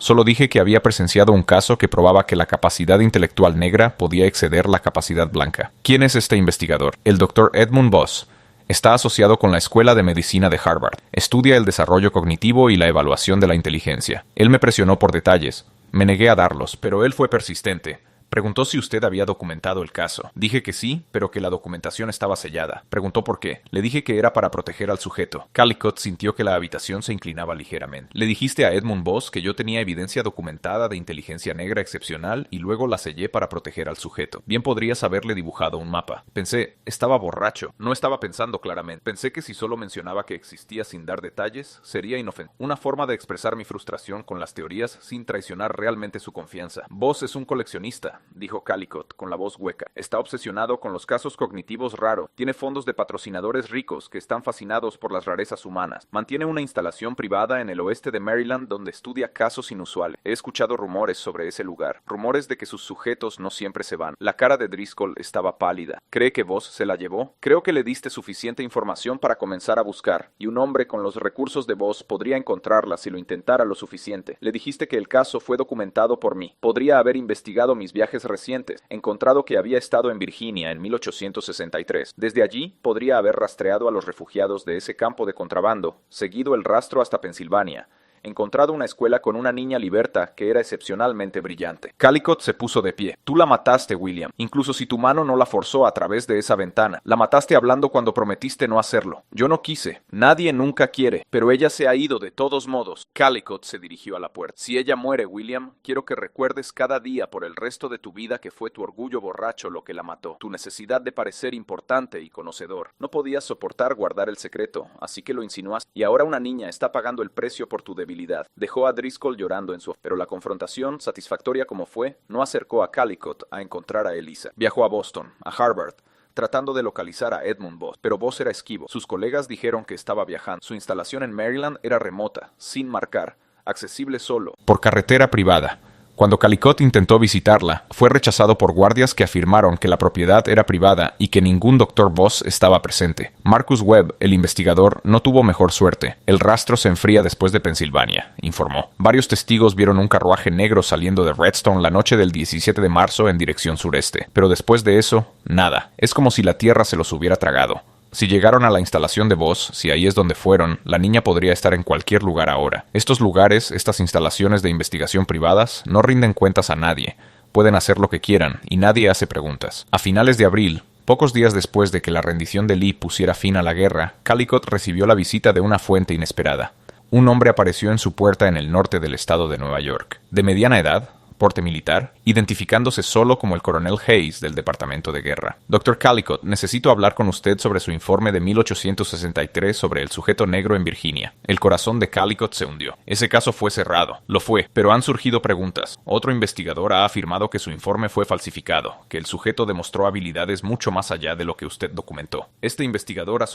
Solo dije que había presenciado un caso que probaba que la capacidad intelectual negra podía exceder la capacidad blanca. ¿Quién es este investigador? El Dr. Edmund Voss. Está asociado con la Escuela de Medicina de Harvard. Estudia el desarrollo cognitivo y la evaluación de la inteligencia. Él me presionó por detalles. Me negué a darlos, pero él fue persistente. Preguntó si usted había documentado el caso. Dije que sí, pero que la documentación estaba sellada. Preguntó por qué. Le dije que era para proteger al sujeto. Callicott sintió que la habitación se inclinaba ligeramente. Le dijiste a Edmund Voss que yo tenía evidencia documentada de inteligencia negra excepcional y luego la sellé para proteger al sujeto. Bien podrías haberle dibujado un mapa. Pensé, estaba borracho. No estaba pensando claramente. Pensé que si solo mencionaba que existía sin dar detalles, sería inofensivo. Una forma de expresar mi frustración con las teorías sin traicionar realmente su confianza. Voss es un coleccionista, dijo Callicott con la voz hueca. Está obsesionado con los casos cognitivos raros. Tiene fondos de patrocinadores ricos que están fascinados por las rarezas humanas. Mantiene una instalación privada en el oeste de Maryland donde estudia casos inusuales. He escuchado rumores sobre ese lugar. Rumores de que sus sujetos no siempre se van. La cara de Driscoll estaba pálida. ¿Cree que Voss se la llevó? Creo que le diste suficiente información para comenzar a buscar, y un hombre con los recursos de Voss podría encontrarla si lo intentara lo suficiente. Le dijiste que el caso fue documentado por mí. Podría haber investigado mis viajes recientes, encontrado que había estado en Virginia en 1863. Desde allí, podría haber rastreado a los refugiados de ese campo de contrabando, seguido el rastro hasta Pensilvania, encontrado una escuela con una niña liberta que era excepcionalmente brillante. Callicott se puso de pie. Tú la mataste, William, incluso si tu mano no la forzó a través de esa ventana. La mataste hablando cuando prometiste no hacerlo. Yo no quise. Nadie nunca quiere, pero ella se ha ido de todos modos. Callicott se dirigió a la puerta. Si ella muere, William, quiero que recuerdes cada día por el resto de tu vida que fue tu orgullo borracho lo que la mató. Tu necesidad de parecer importante y conocedor. No podías soportar guardar el secreto, así que lo insinuaste. Y ahora una niña está pagando el precio por tu debilidad. Dejó a Driscoll llorando en su... Pero la confrontación, satisfactoria como fue, no acercó a Callicott a encontrar a Eliza. Viajó a Boston, a Harvard, tratando de localizar a Edmund Voss, pero Voss era esquivo. Sus colegas dijeron que estaba viajando. Su instalación en Maryland era remota, sin marcar, accesible solo por carretera privada. Cuando Callicott intentó visitarla, fue rechazado por guardias que afirmaron que la propiedad era privada y que ningún Dr. Voss estaba presente. Marcus Webb, el investigador, no tuvo mejor suerte. El rastro se enfría después de Pensilvania, informó. Varios testigos vieron un carruaje negro saliendo de Redstone la noche del 17 de marzo en dirección sureste. Pero después de eso, nada. Es como si la tierra se los hubiera tragado. Si llegaron a la instalación de Voss, si ahí es donde fueron, la niña podría estar en cualquier lugar ahora. Estos lugares, estas instalaciones de investigación privadas, no rinden cuentas a nadie. Pueden hacer lo que quieran, y nadie hace preguntas. A finales de abril, pocos días después de que la rendición de Lee pusiera fin a la guerra, Callicott recibió la visita de una fuente inesperada. Un hombre apareció en su puerta en el norte del estado de Nueva York. De mediana edad, porte militar, identificándose solo como el coronel Hayes del Departamento de Guerra. Dr. Callicott, necesito hablar con usted sobre su informe de 1863 sobre el sujeto negro en Virginia. El corazón de Callicott se hundió. Ese caso fue cerrado. Lo fue, pero han surgido preguntas. Otro investigador ha afirmado que su informe fue falsificado, que el sujeto demostró habilidades mucho más allá de lo que usted documentó. Este investigador ha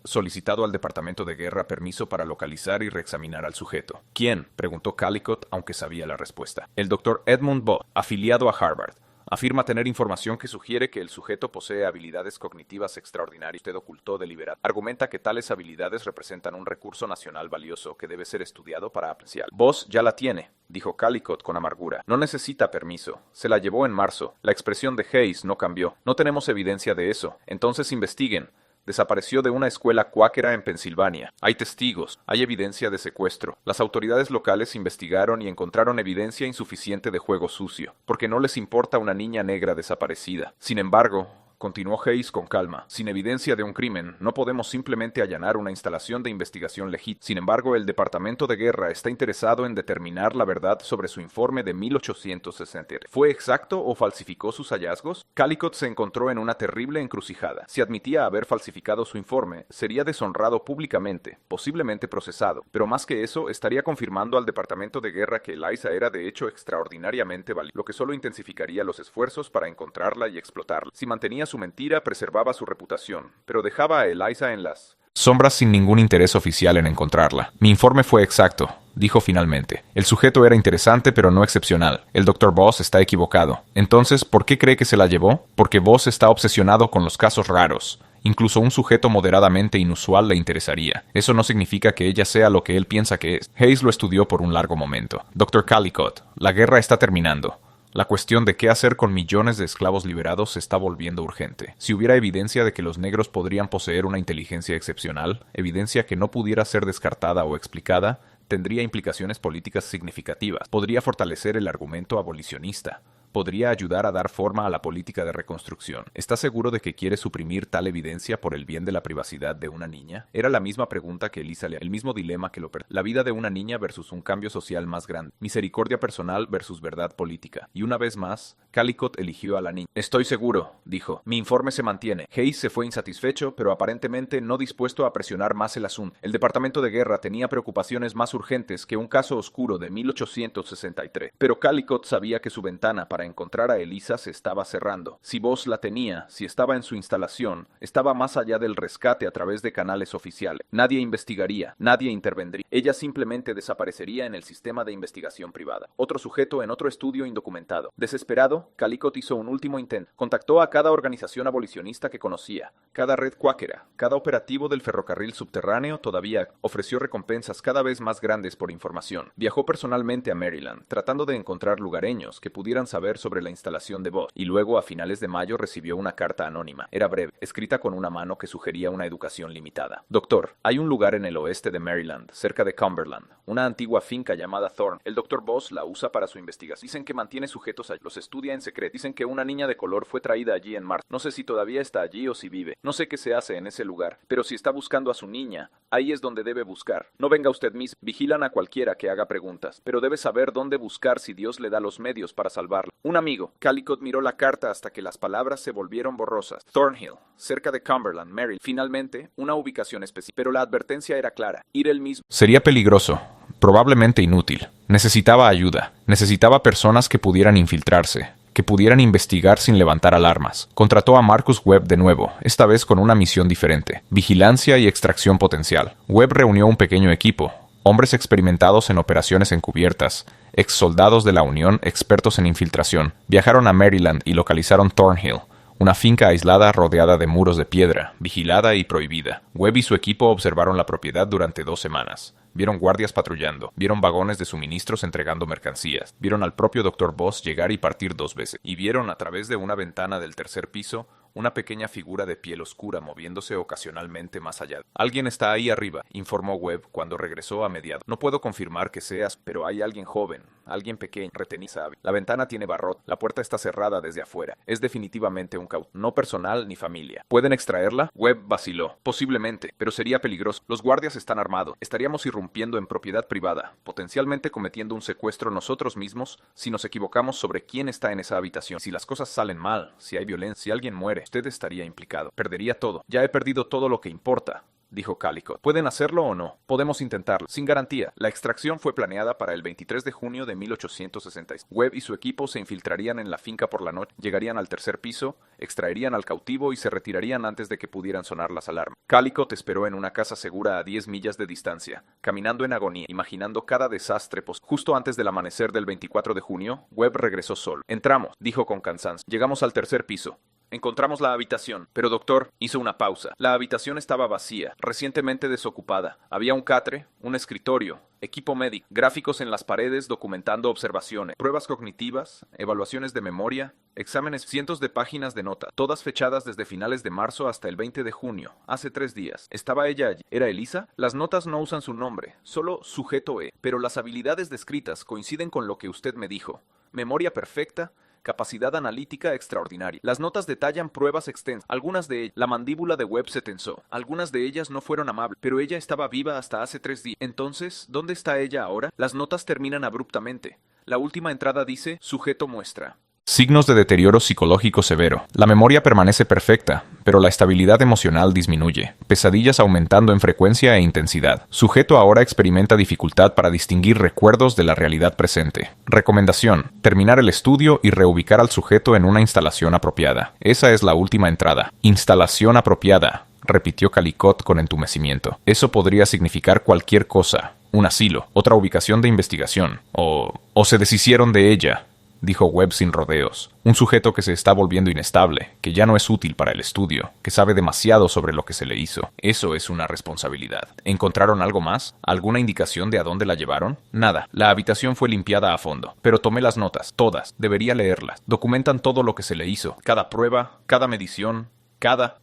solicitado al Departamento de Guerra permiso para localizar y reexaminar al sujeto. ¿Quién?, preguntó Callicott, aunque sabía la respuesta. El Dr. Edmund Voss, afiliado a Harvard, afirma tener información que sugiere que el sujeto posee habilidades cognitivas extraordinarias. Usted ocultó deliberadamente. Argumenta que tales habilidades representan un recurso nacional valioso que debe ser estudiado para apreciar. Voss ya la tiene, dijo Callicott con amargura. No necesita permiso. Se la llevó en marzo. La expresión de Hayes no cambió. No tenemos evidencia de eso. Entonces investiguen. Desapareció de una escuela cuáquera en Pensilvania. Hay testigos, hay evidencia de secuestro. Las autoridades locales investigaron y encontraron evidencia insuficiente de juego sucio, porque no les importa una niña negra desaparecida. Sin embargo, continuó Hayes con calma, sin evidencia de un crimen, no podemos simplemente allanar una instalación de investigación legítima. Sin embargo, el Departamento de Guerra está interesado en determinar la verdad sobre su informe de 1863. ¿Fue exacto o falsificó sus hallazgos? Callicott se encontró en una terrible encrucijada. Si admitía haber falsificado su informe, sería deshonrado públicamente, posiblemente procesado. Pero más que eso, estaría confirmando al Departamento de Guerra que Eliza era de hecho extraordinariamente valiosa, lo que solo intensificaría los esfuerzos para encontrarla y explotarla. Si mantenía su mentira, preservaba su reputación, pero dejaba a Eliza en las sombras sin ningún interés oficial en encontrarla. Mi informe fue exacto, dijo finalmente. El sujeto era interesante, pero no excepcional. El Dr. Voss está equivocado. Entonces, ¿por qué cree que se la llevó? Porque Voss está obsesionado con los casos raros. Incluso un sujeto moderadamente inusual le interesaría. Eso no significa que ella sea lo que él piensa que es. Hayes lo estudió por un largo momento. Dr. Calicut, la guerra está terminando. La cuestión de qué hacer con millones de esclavos liberados se está volviendo urgente. Si hubiera evidencia de que los negros podrían poseer una inteligencia excepcional, evidencia que no pudiera ser descartada o explicada, tendría implicaciones políticas significativas. Podría fortalecer el argumento abolicionista. Podría ayudar a dar forma a la política de reconstrucción. ¿Está seguro de que quiere suprimir tal evidencia por el bien de la privacidad de una niña? Era la misma pregunta que Elisa el mismo dilema que la vida de una niña versus un cambio social más grande. Misericordia personal versus verdad política. Y una vez más, Calicut eligió a la niña. Estoy seguro, dijo. Mi informe se mantiene. Hayes se fue insatisfecho, pero aparentemente no dispuesto a presionar más el asunto. El Departamento de Guerra tenía preocupaciones más urgentes que un caso oscuro de 1863. Pero Calicut sabía que su ventana para encontrar a Elisa se estaba cerrando. Si Voss la tenía, si estaba en su instalación, estaba más allá del rescate a través de canales oficiales. Nadie investigaría, nadie intervendría. Ella simplemente desaparecería en el sistema de investigación privada. Otro sujeto en otro estudio indocumentado. Desesperado, Calicut hizo un último intento. Contactó a cada organización abolicionista que conocía, cada red cuáquera, cada operativo del ferrocarril subterráneo todavía ofreció recompensas cada vez más grandes por información. Viajó personalmente a Maryland, tratando de encontrar lugareños que pudieran saber sobre la instalación de Voss, y luego a finales de mayo recibió una carta anónima. Era breve, escrita con una mano que sugería una educación limitada. Doctor, hay un lugar en el oeste de Maryland, cerca de Cumberland, una antigua finca llamada Thorn. El Dr. Voss la usa para su investigación. Dicen que mantiene sujetos allí, los estudia en secreto. Dicen que una niña de color fue traída allí en marzo. No sé si todavía está allí o si vive. No sé qué se hace en ese lugar, pero si está buscando a su niña, ahí es donde debe buscar. No venga usted mismo. Vigilan a cualquiera que haga preguntas, pero debe saber dónde buscar si Dios le da los medios para salvarla. Un amigo. Calicut miró la carta hasta que las palabras se volvieron borrosas. Thornhill, cerca de Cumberland, Maryland. Finalmente, una ubicación específica. Pero la advertencia era clara. Ir él mismo. Sería peligroso, probablemente inútil. Necesitaba ayuda. Necesitaba personas que pudieran infiltrarse, que pudieran investigar sin levantar alarmas. Contrató a Marcus Webb de nuevo, esta vez con una misión diferente: vigilancia y extracción potencial. Webb reunió un pequeño equipo. Hombres experimentados en operaciones encubiertas, ex soldados de la Unión expertos en infiltración, viajaron a Maryland y localizaron Thornhill, una finca aislada rodeada de muros de piedra, vigilada y prohibida. Webb y su equipo observaron la propiedad durante 2 semanas. Vieron guardias patrullando, vieron vagones de suministros entregando mercancías, vieron al propio Dr. Voss llegar y partir 2 veces, y vieron a través de una ventana del tercer piso una pequeña figura de piel oscura moviéndose ocasionalmente más allá. Alguien está ahí arriba, informó Webb cuando regresó a mediados. No puedo confirmar que seas, pero hay alguien joven, alguien pequeño, reteniza. La ventana tiene barrote, la puerta está cerrada desde afuera. Es definitivamente un cauto, no personal ni familia. ¿Pueden extraerla? Webb vaciló. Posiblemente, pero sería peligroso. Los guardias están armados. Estaríamos irrumpiendo en propiedad privada, potencialmente cometiendo un secuestro nosotros mismos si nos equivocamos sobre quién está en esa habitación. Si las cosas salen mal, si hay violencia, si alguien muere, usted estaría implicado. Perdería todo. Ya he perdido todo lo que importa, dijo Calicut. ¿Pueden hacerlo o no? Podemos intentarlo. Sin garantía. La extracción fue planeada para el 23 de junio de 1866. Webb y su equipo se infiltrarían en la finca por la noche, llegarían al tercer piso, extraerían al cautivo y se retirarían antes de que pudieran sonar las alarmas. Calicut esperó en una casa segura a 10 millas de distancia, caminando en agonía, imaginando cada desastre Justo antes del amanecer del 24 de junio, Webb regresó solo. Entramos, dijo con cansancio. Llegamos al tercer piso. Encontramos la habitación, pero doctor, hizo una pausa. La habitación estaba vacía, recientemente desocupada. Había un catre, un escritorio, equipo médico, gráficos en las paredes documentando observaciones, pruebas cognitivas, evaluaciones de memoria, exámenes, cientos de páginas de nota, todas fechadas desde finales de marzo hasta el 20 de junio, hace 3 días. ¿Estaba ella allí? ¿Era Elisa? Las notas no usan su nombre, solo sujeto E, pero las habilidades descritas coinciden con lo que usted me dijo. Memoria perfecta, capacidad analítica extraordinaria. Las notas detallan pruebas extensas. Algunas de ellas, la mandíbula de Webb se tensó. Algunas de ellas no fueron amables, pero ella estaba viva hasta hace 3 días. Entonces, ¿dónde está ella ahora? Las notas terminan abruptamente. La última entrada dice, sujeto muestra. Signos de deterioro psicológico severo. La memoria permanece perfecta, pero la estabilidad emocional disminuye. Pesadillas aumentando en frecuencia e intensidad. Sujeto ahora experimenta dificultad para distinguir recuerdos de la realidad presente. Recomendación: terminar el estudio y reubicar al sujeto en una instalación apropiada. Esa es la última entrada. Instalación apropiada, repitió Calicut con entumecimiento. Eso podría significar cualquier cosa. Un asilo, otra ubicación de investigación. O se deshicieron de ella. dijo Webb sin rodeos. Un sujeto que se está volviendo inestable, que ya no es útil para el estudio, que sabe demasiado sobre lo que se le hizo. Eso es una responsabilidad. ¿Encontraron algo más? ¿Alguna indicación de a dónde la llevaron? Nada. La habitación fue limpiada a fondo. Pero tomé las notas, todas. Debería leerlas. Documentan todo lo que se le hizo. Cada prueba, cada medición.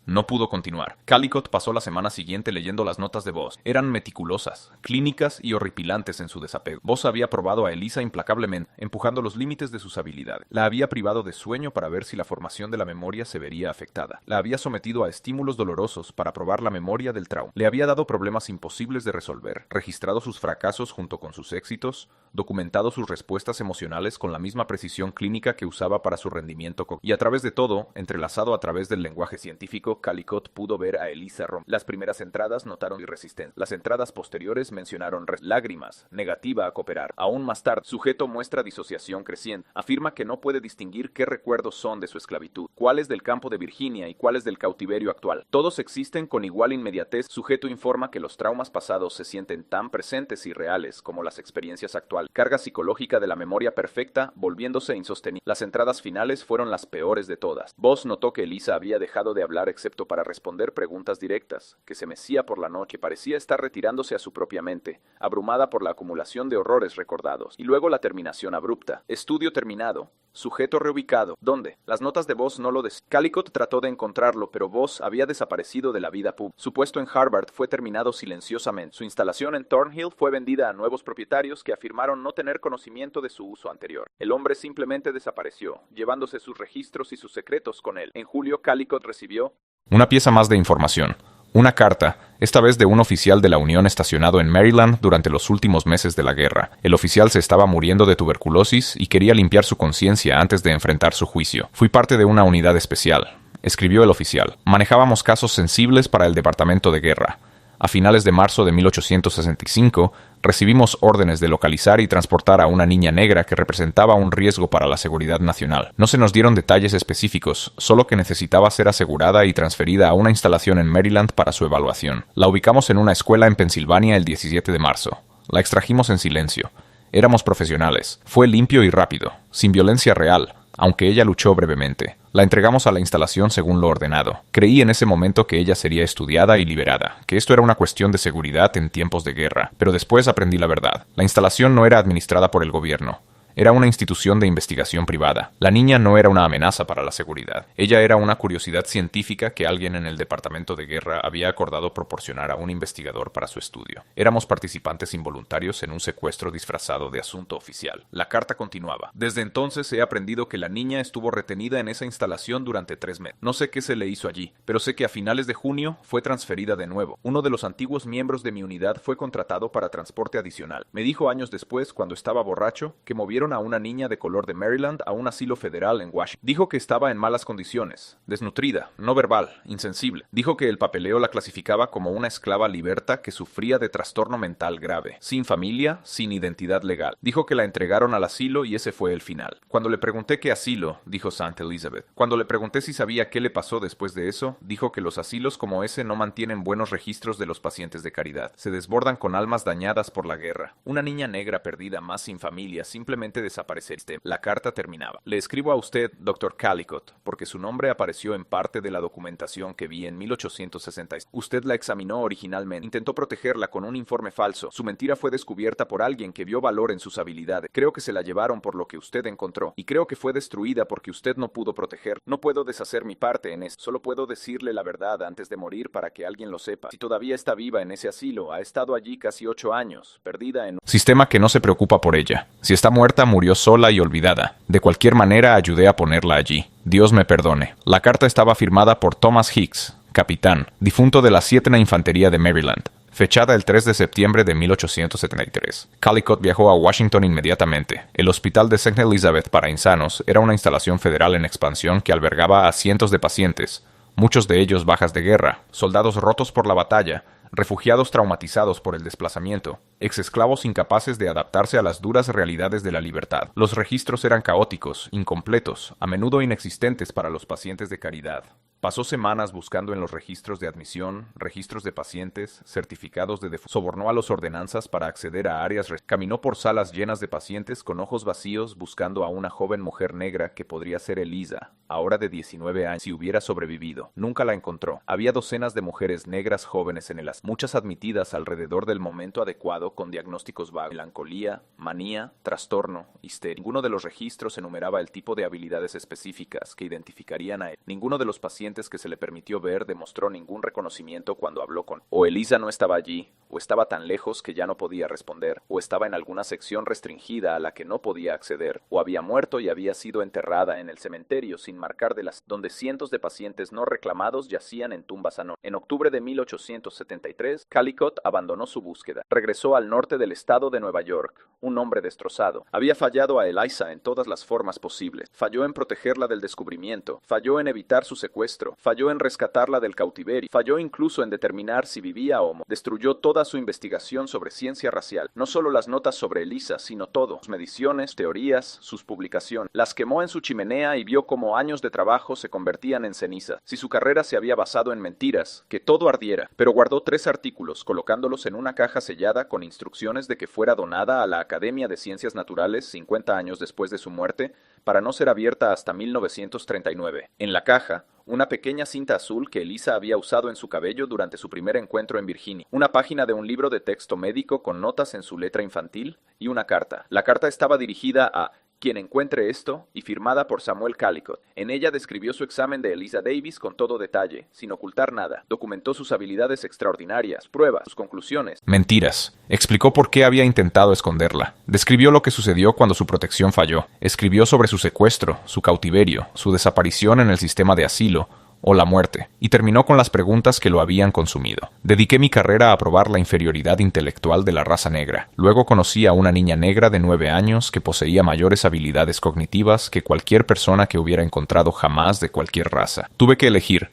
No pudo continuar. Callicott pasó la semana siguiente leyendo las notas de Voss. Eran meticulosas, clínicas y horripilantes en su desapego. Voss había probado a Elisa implacablemente, empujando los límites de sus habilidades. La había privado de sueño para ver si la formación de la memoria se vería afectada. La había sometido a estímulos dolorosos para probar la memoria del trauma. Le había dado problemas imposibles de resolver, registrado sus fracasos junto con sus éxitos, documentado sus respuestas emocionales con la misma precisión clínica que usaba para su rendimiento cognitivo. Y a través de todo, entrelazado a través del lenguaje científico, Callicott pudo ver a Elisa romper. Las primeras entradas notaron irresistencia. Las entradas posteriores mencionaron lágrimas, negativa a cooperar. Aún más tarde, sujeto muestra disociación creciente. Afirma que no puede distinguir qué recuerdos son de su esclavitud, cuáles del campo de Virginia y cuáles del cautiverio actual. Todos existen con igual inmediatez. Sujeto informa que los traumas pasados se sienten tan presentes y reales como las experiencias actuales. Carga psicológica de la memoria perfecta volviéndose insostenible. Las entradas finales fueron las peores de todas. Voss notó que Elisa había dejado de hablar excepto para responder preguntas directas, que se mecía por la noche, parecía estar retirándose a su propia mente, abrumada por la acumulación de horrores recordados, y luego la terminación abrupta. Estudio terminado. Sujeto reubicado. ¿Dónde? Las notas de Voss no lo decían. Callicott trató de encontrarlo, pero Voss había desaparecido de la vida pública. Su puesto en Harvard fue terminado silenciosamente. Su instalación en Thornhill fue vendida a nuevos propietarios que afirmaron no tener conocimiento de su uso anterior. El hombre simplemente desapareció, llevándose sus registros y sus secretos con él. En julio, Callicott recibió una pieza más de información. Una carta, esta vez de un oficial de la Unión estacionado en Maryland durante los últimos meses de la guerra. El oficial se estaba muriendo de tuberculosis y quería limpiar su conciencia antes de enfrentar su juicio. Fui parte de una unidad especial, escribió el oficial. Manejábamos casos sensibles para el Departamento de Guerra. A finales de marzo de 1865, recibimos órdenes de localizar y transportar a una niña negra que representaba un riesgo para la seguridad nacional. No se nos dieron detalles específicos, solo que necesitaba ser asegurada y transferida a una instalación en Maryland para su evaluación. La ubicamos en una escuela en Pensilvania el 17 de marzo. La extrajimos en silencio. Éramos profesionales. Fue limpio y rápido, sin violencia real, aunque ella luchó brevemente. La entregamos a la instalación según lo ordenado. Creí en ese momento que ella sería estudiada y liberada, que esto era una cuestión de seguridad en tiempos de guerra, pero después aprendí la verdad. La instalación no era administrada por el gobierno. Era una institución de investigación privada. La niña no era una amenaza para la seguridad. Ella era una curiosidad científica que alguien en el Departamento de Guerra había acordado proporcionar a un investigador para su estudio. Éramos participantes involuntarios en un secuestro disfrazado de asunto oficial. La carta continuaba. Desde entonces he aprendido que la niña estuvo retenida en esa instalación durante 3 meses. No sé qué se le hizo allí, pero sé que a finales de junio fue transferida de nuevo. Uno de los antiguos miembros de mi unidad fue contratado para transporte adicional. Me dijo años después, cuando estaba borracho, que movieron a una niña de color de Maryland a un asilo federal en Washington. Dijo que estaba en malas condiciones, desnutrida, no verbal, insensible. Dijo que el papeleo la clasificaba como una esclava liberta que sufría de trastorno mental grave, sin familia, sin identidad legal. Dijo que la entregaron al asilo y ese fue el final. Cuando le pregunté qué asilo, dijo St. Elizabeth. Cuando le pregunté si sabía qué le pasó después de eso, dijo que los asilos como ese no mantienen buenos registros de los pacientes de caridad. Se desbordan con almas dañadas por la guerra. Una niña negra perdida más sin familia simplemente desaparecer. La carta terminaba. Le escribo a usted, Dr. Callicott, porque su nombre apareció en parte de la documentación que vi en 1866. Usted la examinó originalmente. Intentó protegerla con un informe falso. Su mentira fue descubierta por alguien que vio valor en sus habilidades. Creo que se la llevaron por lo que usted encontró. Y creo que fue destruida porque usted no pudo proteger. No puedo deshacer mi parte en eso. Solo puedo decirle la verdad antes de morir para que alguien lo sepa. Si todavía está viva en ese asilo, ha estado allí casi 8 años, perdida en un sistema que no se preocupa por ella. Si está muerta, murió sola y olvidada. De cualquier manera, ayudé a ponerla allí. Dios me perdone. La carta estaba firmada por Thomas Hicks, capitán, difunto de la 7ª Infantería de Maryland, fechada el 3 de septiembre de 1873. Callicott viajó a Washington inmediatamente. El Hospital de St. Elizabeth para Insanos era una instalación federal en expansión que albergaba a cientos de pacientes, muchos de ellos bajas de guerra, soldados rotos por la batalla, refugiados traumatizados por el desplazamiento, exesclavos incapaces de adaptarse a las duras realidades de la libertad. Los registros eran caóticos, incompletos, a menudo inexistentes para los pacientes de caridad. Pasó semanas buscando en los registros de admisión, registros de pacientes, certificados de defunción. Sobornó a los ordenanzas para acceder a áreas. Caminó por salas llenas de pacientes con ojos vacíos buscando a una joven mujer negra que podría ser Eliza, ahora de 19 años, si hubiera sobrevivido. Nunca la encontró. Había docenas de mujeres negras jóvenes en el asilo, muchas admitidas alrededor del momento adecuado con diagnósticos vagos, melancolía, manía, trastorno, histeria. Ninguno de los registros enumeraba el tipo de habilidades específicas que identificarían a él. Ninguno de los pacientes que se le permitió ver demostró ningún reconocimiento cuando habló con. O Eliza no estaba allí, o estaba tan lejos que ya no podía responder, o estaba en alguna sección restringida a la que no podía acceder, o había muerto y había sido enterrada en el cementerio sin marcar donde cientos de pacientes no reclamados yacían en tumbas anónimas. En octubre de 1873, Callicott abandonó su búsqueda. Regresó al norte del estado de Nueva York, un hombre destrozado. Había fallado a Eliza en todas las formas posibles. Falló en protegerla del descubrimiento, falló en evitar su secuestro, falló en rescatarla del cautiverio, falló incluso en determinar si vivía o no. Destruyó toda su investigación sobre ciencia racial, no solo las notas sobre Eliza, sino todo, sus mediciones, teorías, sus publicaciones. Las quemó en su chimenea y vio cómo años de trabajo se convertían en ceniza. Si su carrera se había basado en mentiras, que todo ardiera. Pero guardó 3 artículos, colocándolos en una caja sellada con instrucciones de que fuera donada a la Academia de Ciencias Naturales 50 años después de su muerte, para no ser abierta hasta 1939. En la caja, una pequeña cinta azul que Eliza había usado en su cabello durante su primer encuentro en Virginia, una página de un libro de texto médico con notas en su letra infantil y una carta. La carta estaba dirigida a quien encuentre esto y firmada por Samuel Callicott. En ella describió su examen de Eliza Davis con todo detalle, sin ocultar nada. Documentó sus habilidades extraordinarias, pruebas, sus conclusiones. Mentiras. Explicó por qué había intentado esconderla. Describió lo que sucedió cuando su protección falló. Escribió sobre su secuestro, su cautiverio, su desaparición en el sistema de asilo, o la muerte, y terminó con las preguntas que lo habían consumido. Dediqué mi carrera a probar la inferioridad intelectual de la raza negra. Luego conocí a una niña negra de 9 años que poseía mayores habilidades cognitivas que cualquier persona que hubiera encontrado jamás de cualquier raza. Tuve que elegir: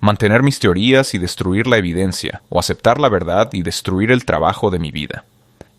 mantener mis teorías y destruir la evidencia, o aceptar la verdad y destruir el trabajo de mi vida.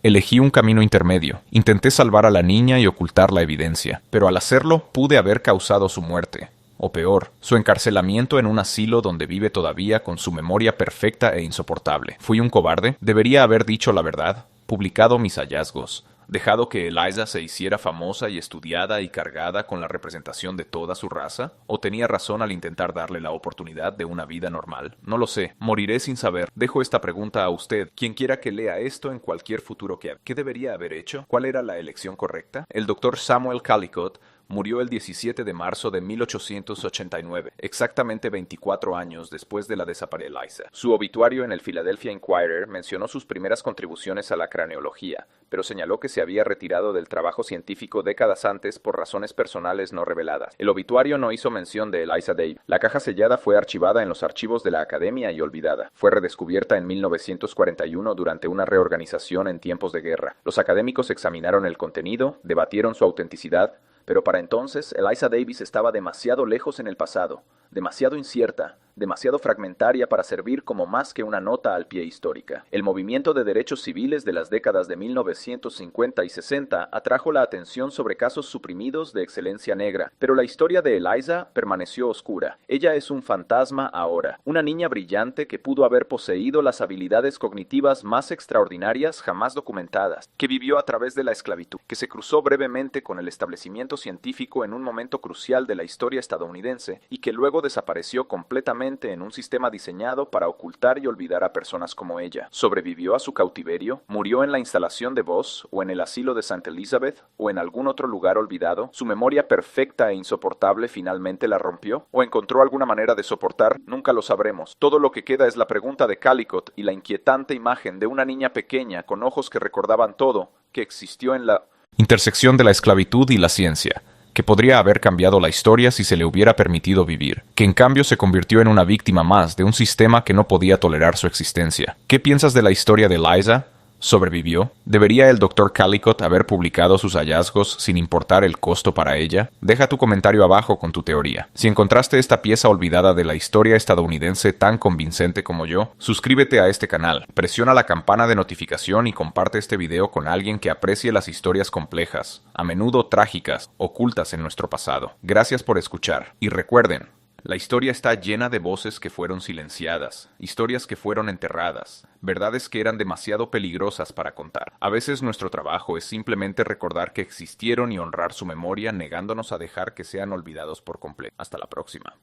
Elegí un camino intermedio. Intenté salvar a la niña y ocultar la evidencia, pero al hacerlo pude haber causado su muerte. O peor, su encarcelamiento en un asilo donde vive todavía con su memoria perfecta e insoportable. ¿Fui un cobarde? ¿Debería haber dicho la verdad? Publicado mis hallazgos. ¿Dejado que Eliza se hiciera famosa y estudiada y cargada con la representación de toda su raza? ¿O tenía razón al intentar darle la oportunidad de una vida normal? No lo sé. Moriré sin saber. Dejo esta pregunta a usted, quien quiera que lea esto en cualquier futuro que haga. ¿Qué debería haber hecho? ¿Cuál era la elección correcta? El Dr. Samuel Callicott murió el 17 de marzo de 1889, exactamente 24 años después de la desaparición de Eliza. Su obituario en el Philadelphia Inquirer mencionó sus primeras contribuciones a la craneología, pero señaló que se había retirado del trabajo científico décadas antes por razones personales no reveladas. El obituario no hizo mención de Eliza Davis. La caja sellada fue archivada en los archivos de la Academia y olvidada. Fue redescubierta en 1941 durante una reorganización en tiempos de guerra. Los académicos examinaron el contenido, debatieron su autenticidad, pero para entonces Eliza Davis estaba demasiado lejos en el pasado, demasiado incierta, demasiado fragmentaria para servir como más que una nota al pie histórica. El movimiento de derechos civiles de las décadas de 1950 y 60 atrajo la atención sobre casos suprimidos de excelencia negra, pero la historia de Eliza permaneció oscura. Ella es un fantasma ahora, una niña brillante que pudo haber poseído las habilidades cognitivas más extraordinarias jamás documentadas, que vivió a través de la esclavitud, que se cruzó brevemente con el establecimiento científico en un momento crucial de la historia estadounidense y que luego desapareció completamente en un sistema diseñado para ocultar y olvidar a personas como ella. ¿Sobrevivió a su cautiverio? ¿Murió en la instalación de Voss o en el asilo de St. Elizabeth o en algún otro lugar olvidado? ¿Su memoria perfecta e insoportable finalmente la rompió? ¿O encontró alguna manera de soportar? Nunca lo sabremos. Todo lo que queda es la pregunta de Callicott y la inquietante imagen de una niña pequeña con ojos que recordaban todo, que existió en la intersección de la esclavitud y la ciencia, que podría haber cambiado la historia si se le hubiera permitido vivir, que en cambio se convirtió en una víctima más de un sistema que no podía tolerar su existencia. ¿Qué piensas de la historia de Eliza? ¿Sobrevivió? ¿Debería el Dr. Callicott haber publicado sus hallazgos sin importar el costo para ella? Deja tu comentario abajo con tu teoría. Si encontraste esta pieza olvidada de la historia estadounidense tan convincente como yo, suscríbete a este canal, presiona la campana de notificación y comparte este video con alguien que aprecie las historias complejas, a menudo trágicas, ocultas en nuestro pasado. Gracias por escuchar. Y recuerden, La historia está llena de voces que fueron silenciadas, historias que fueron enterradas, verdades que eran demasiado peligrosas para contar. A veces nuestro trabajo es simplemente recordar que existieron y honrar su memoria, negándonos a dejar que sean olvidados por completo. Hasta la próxima.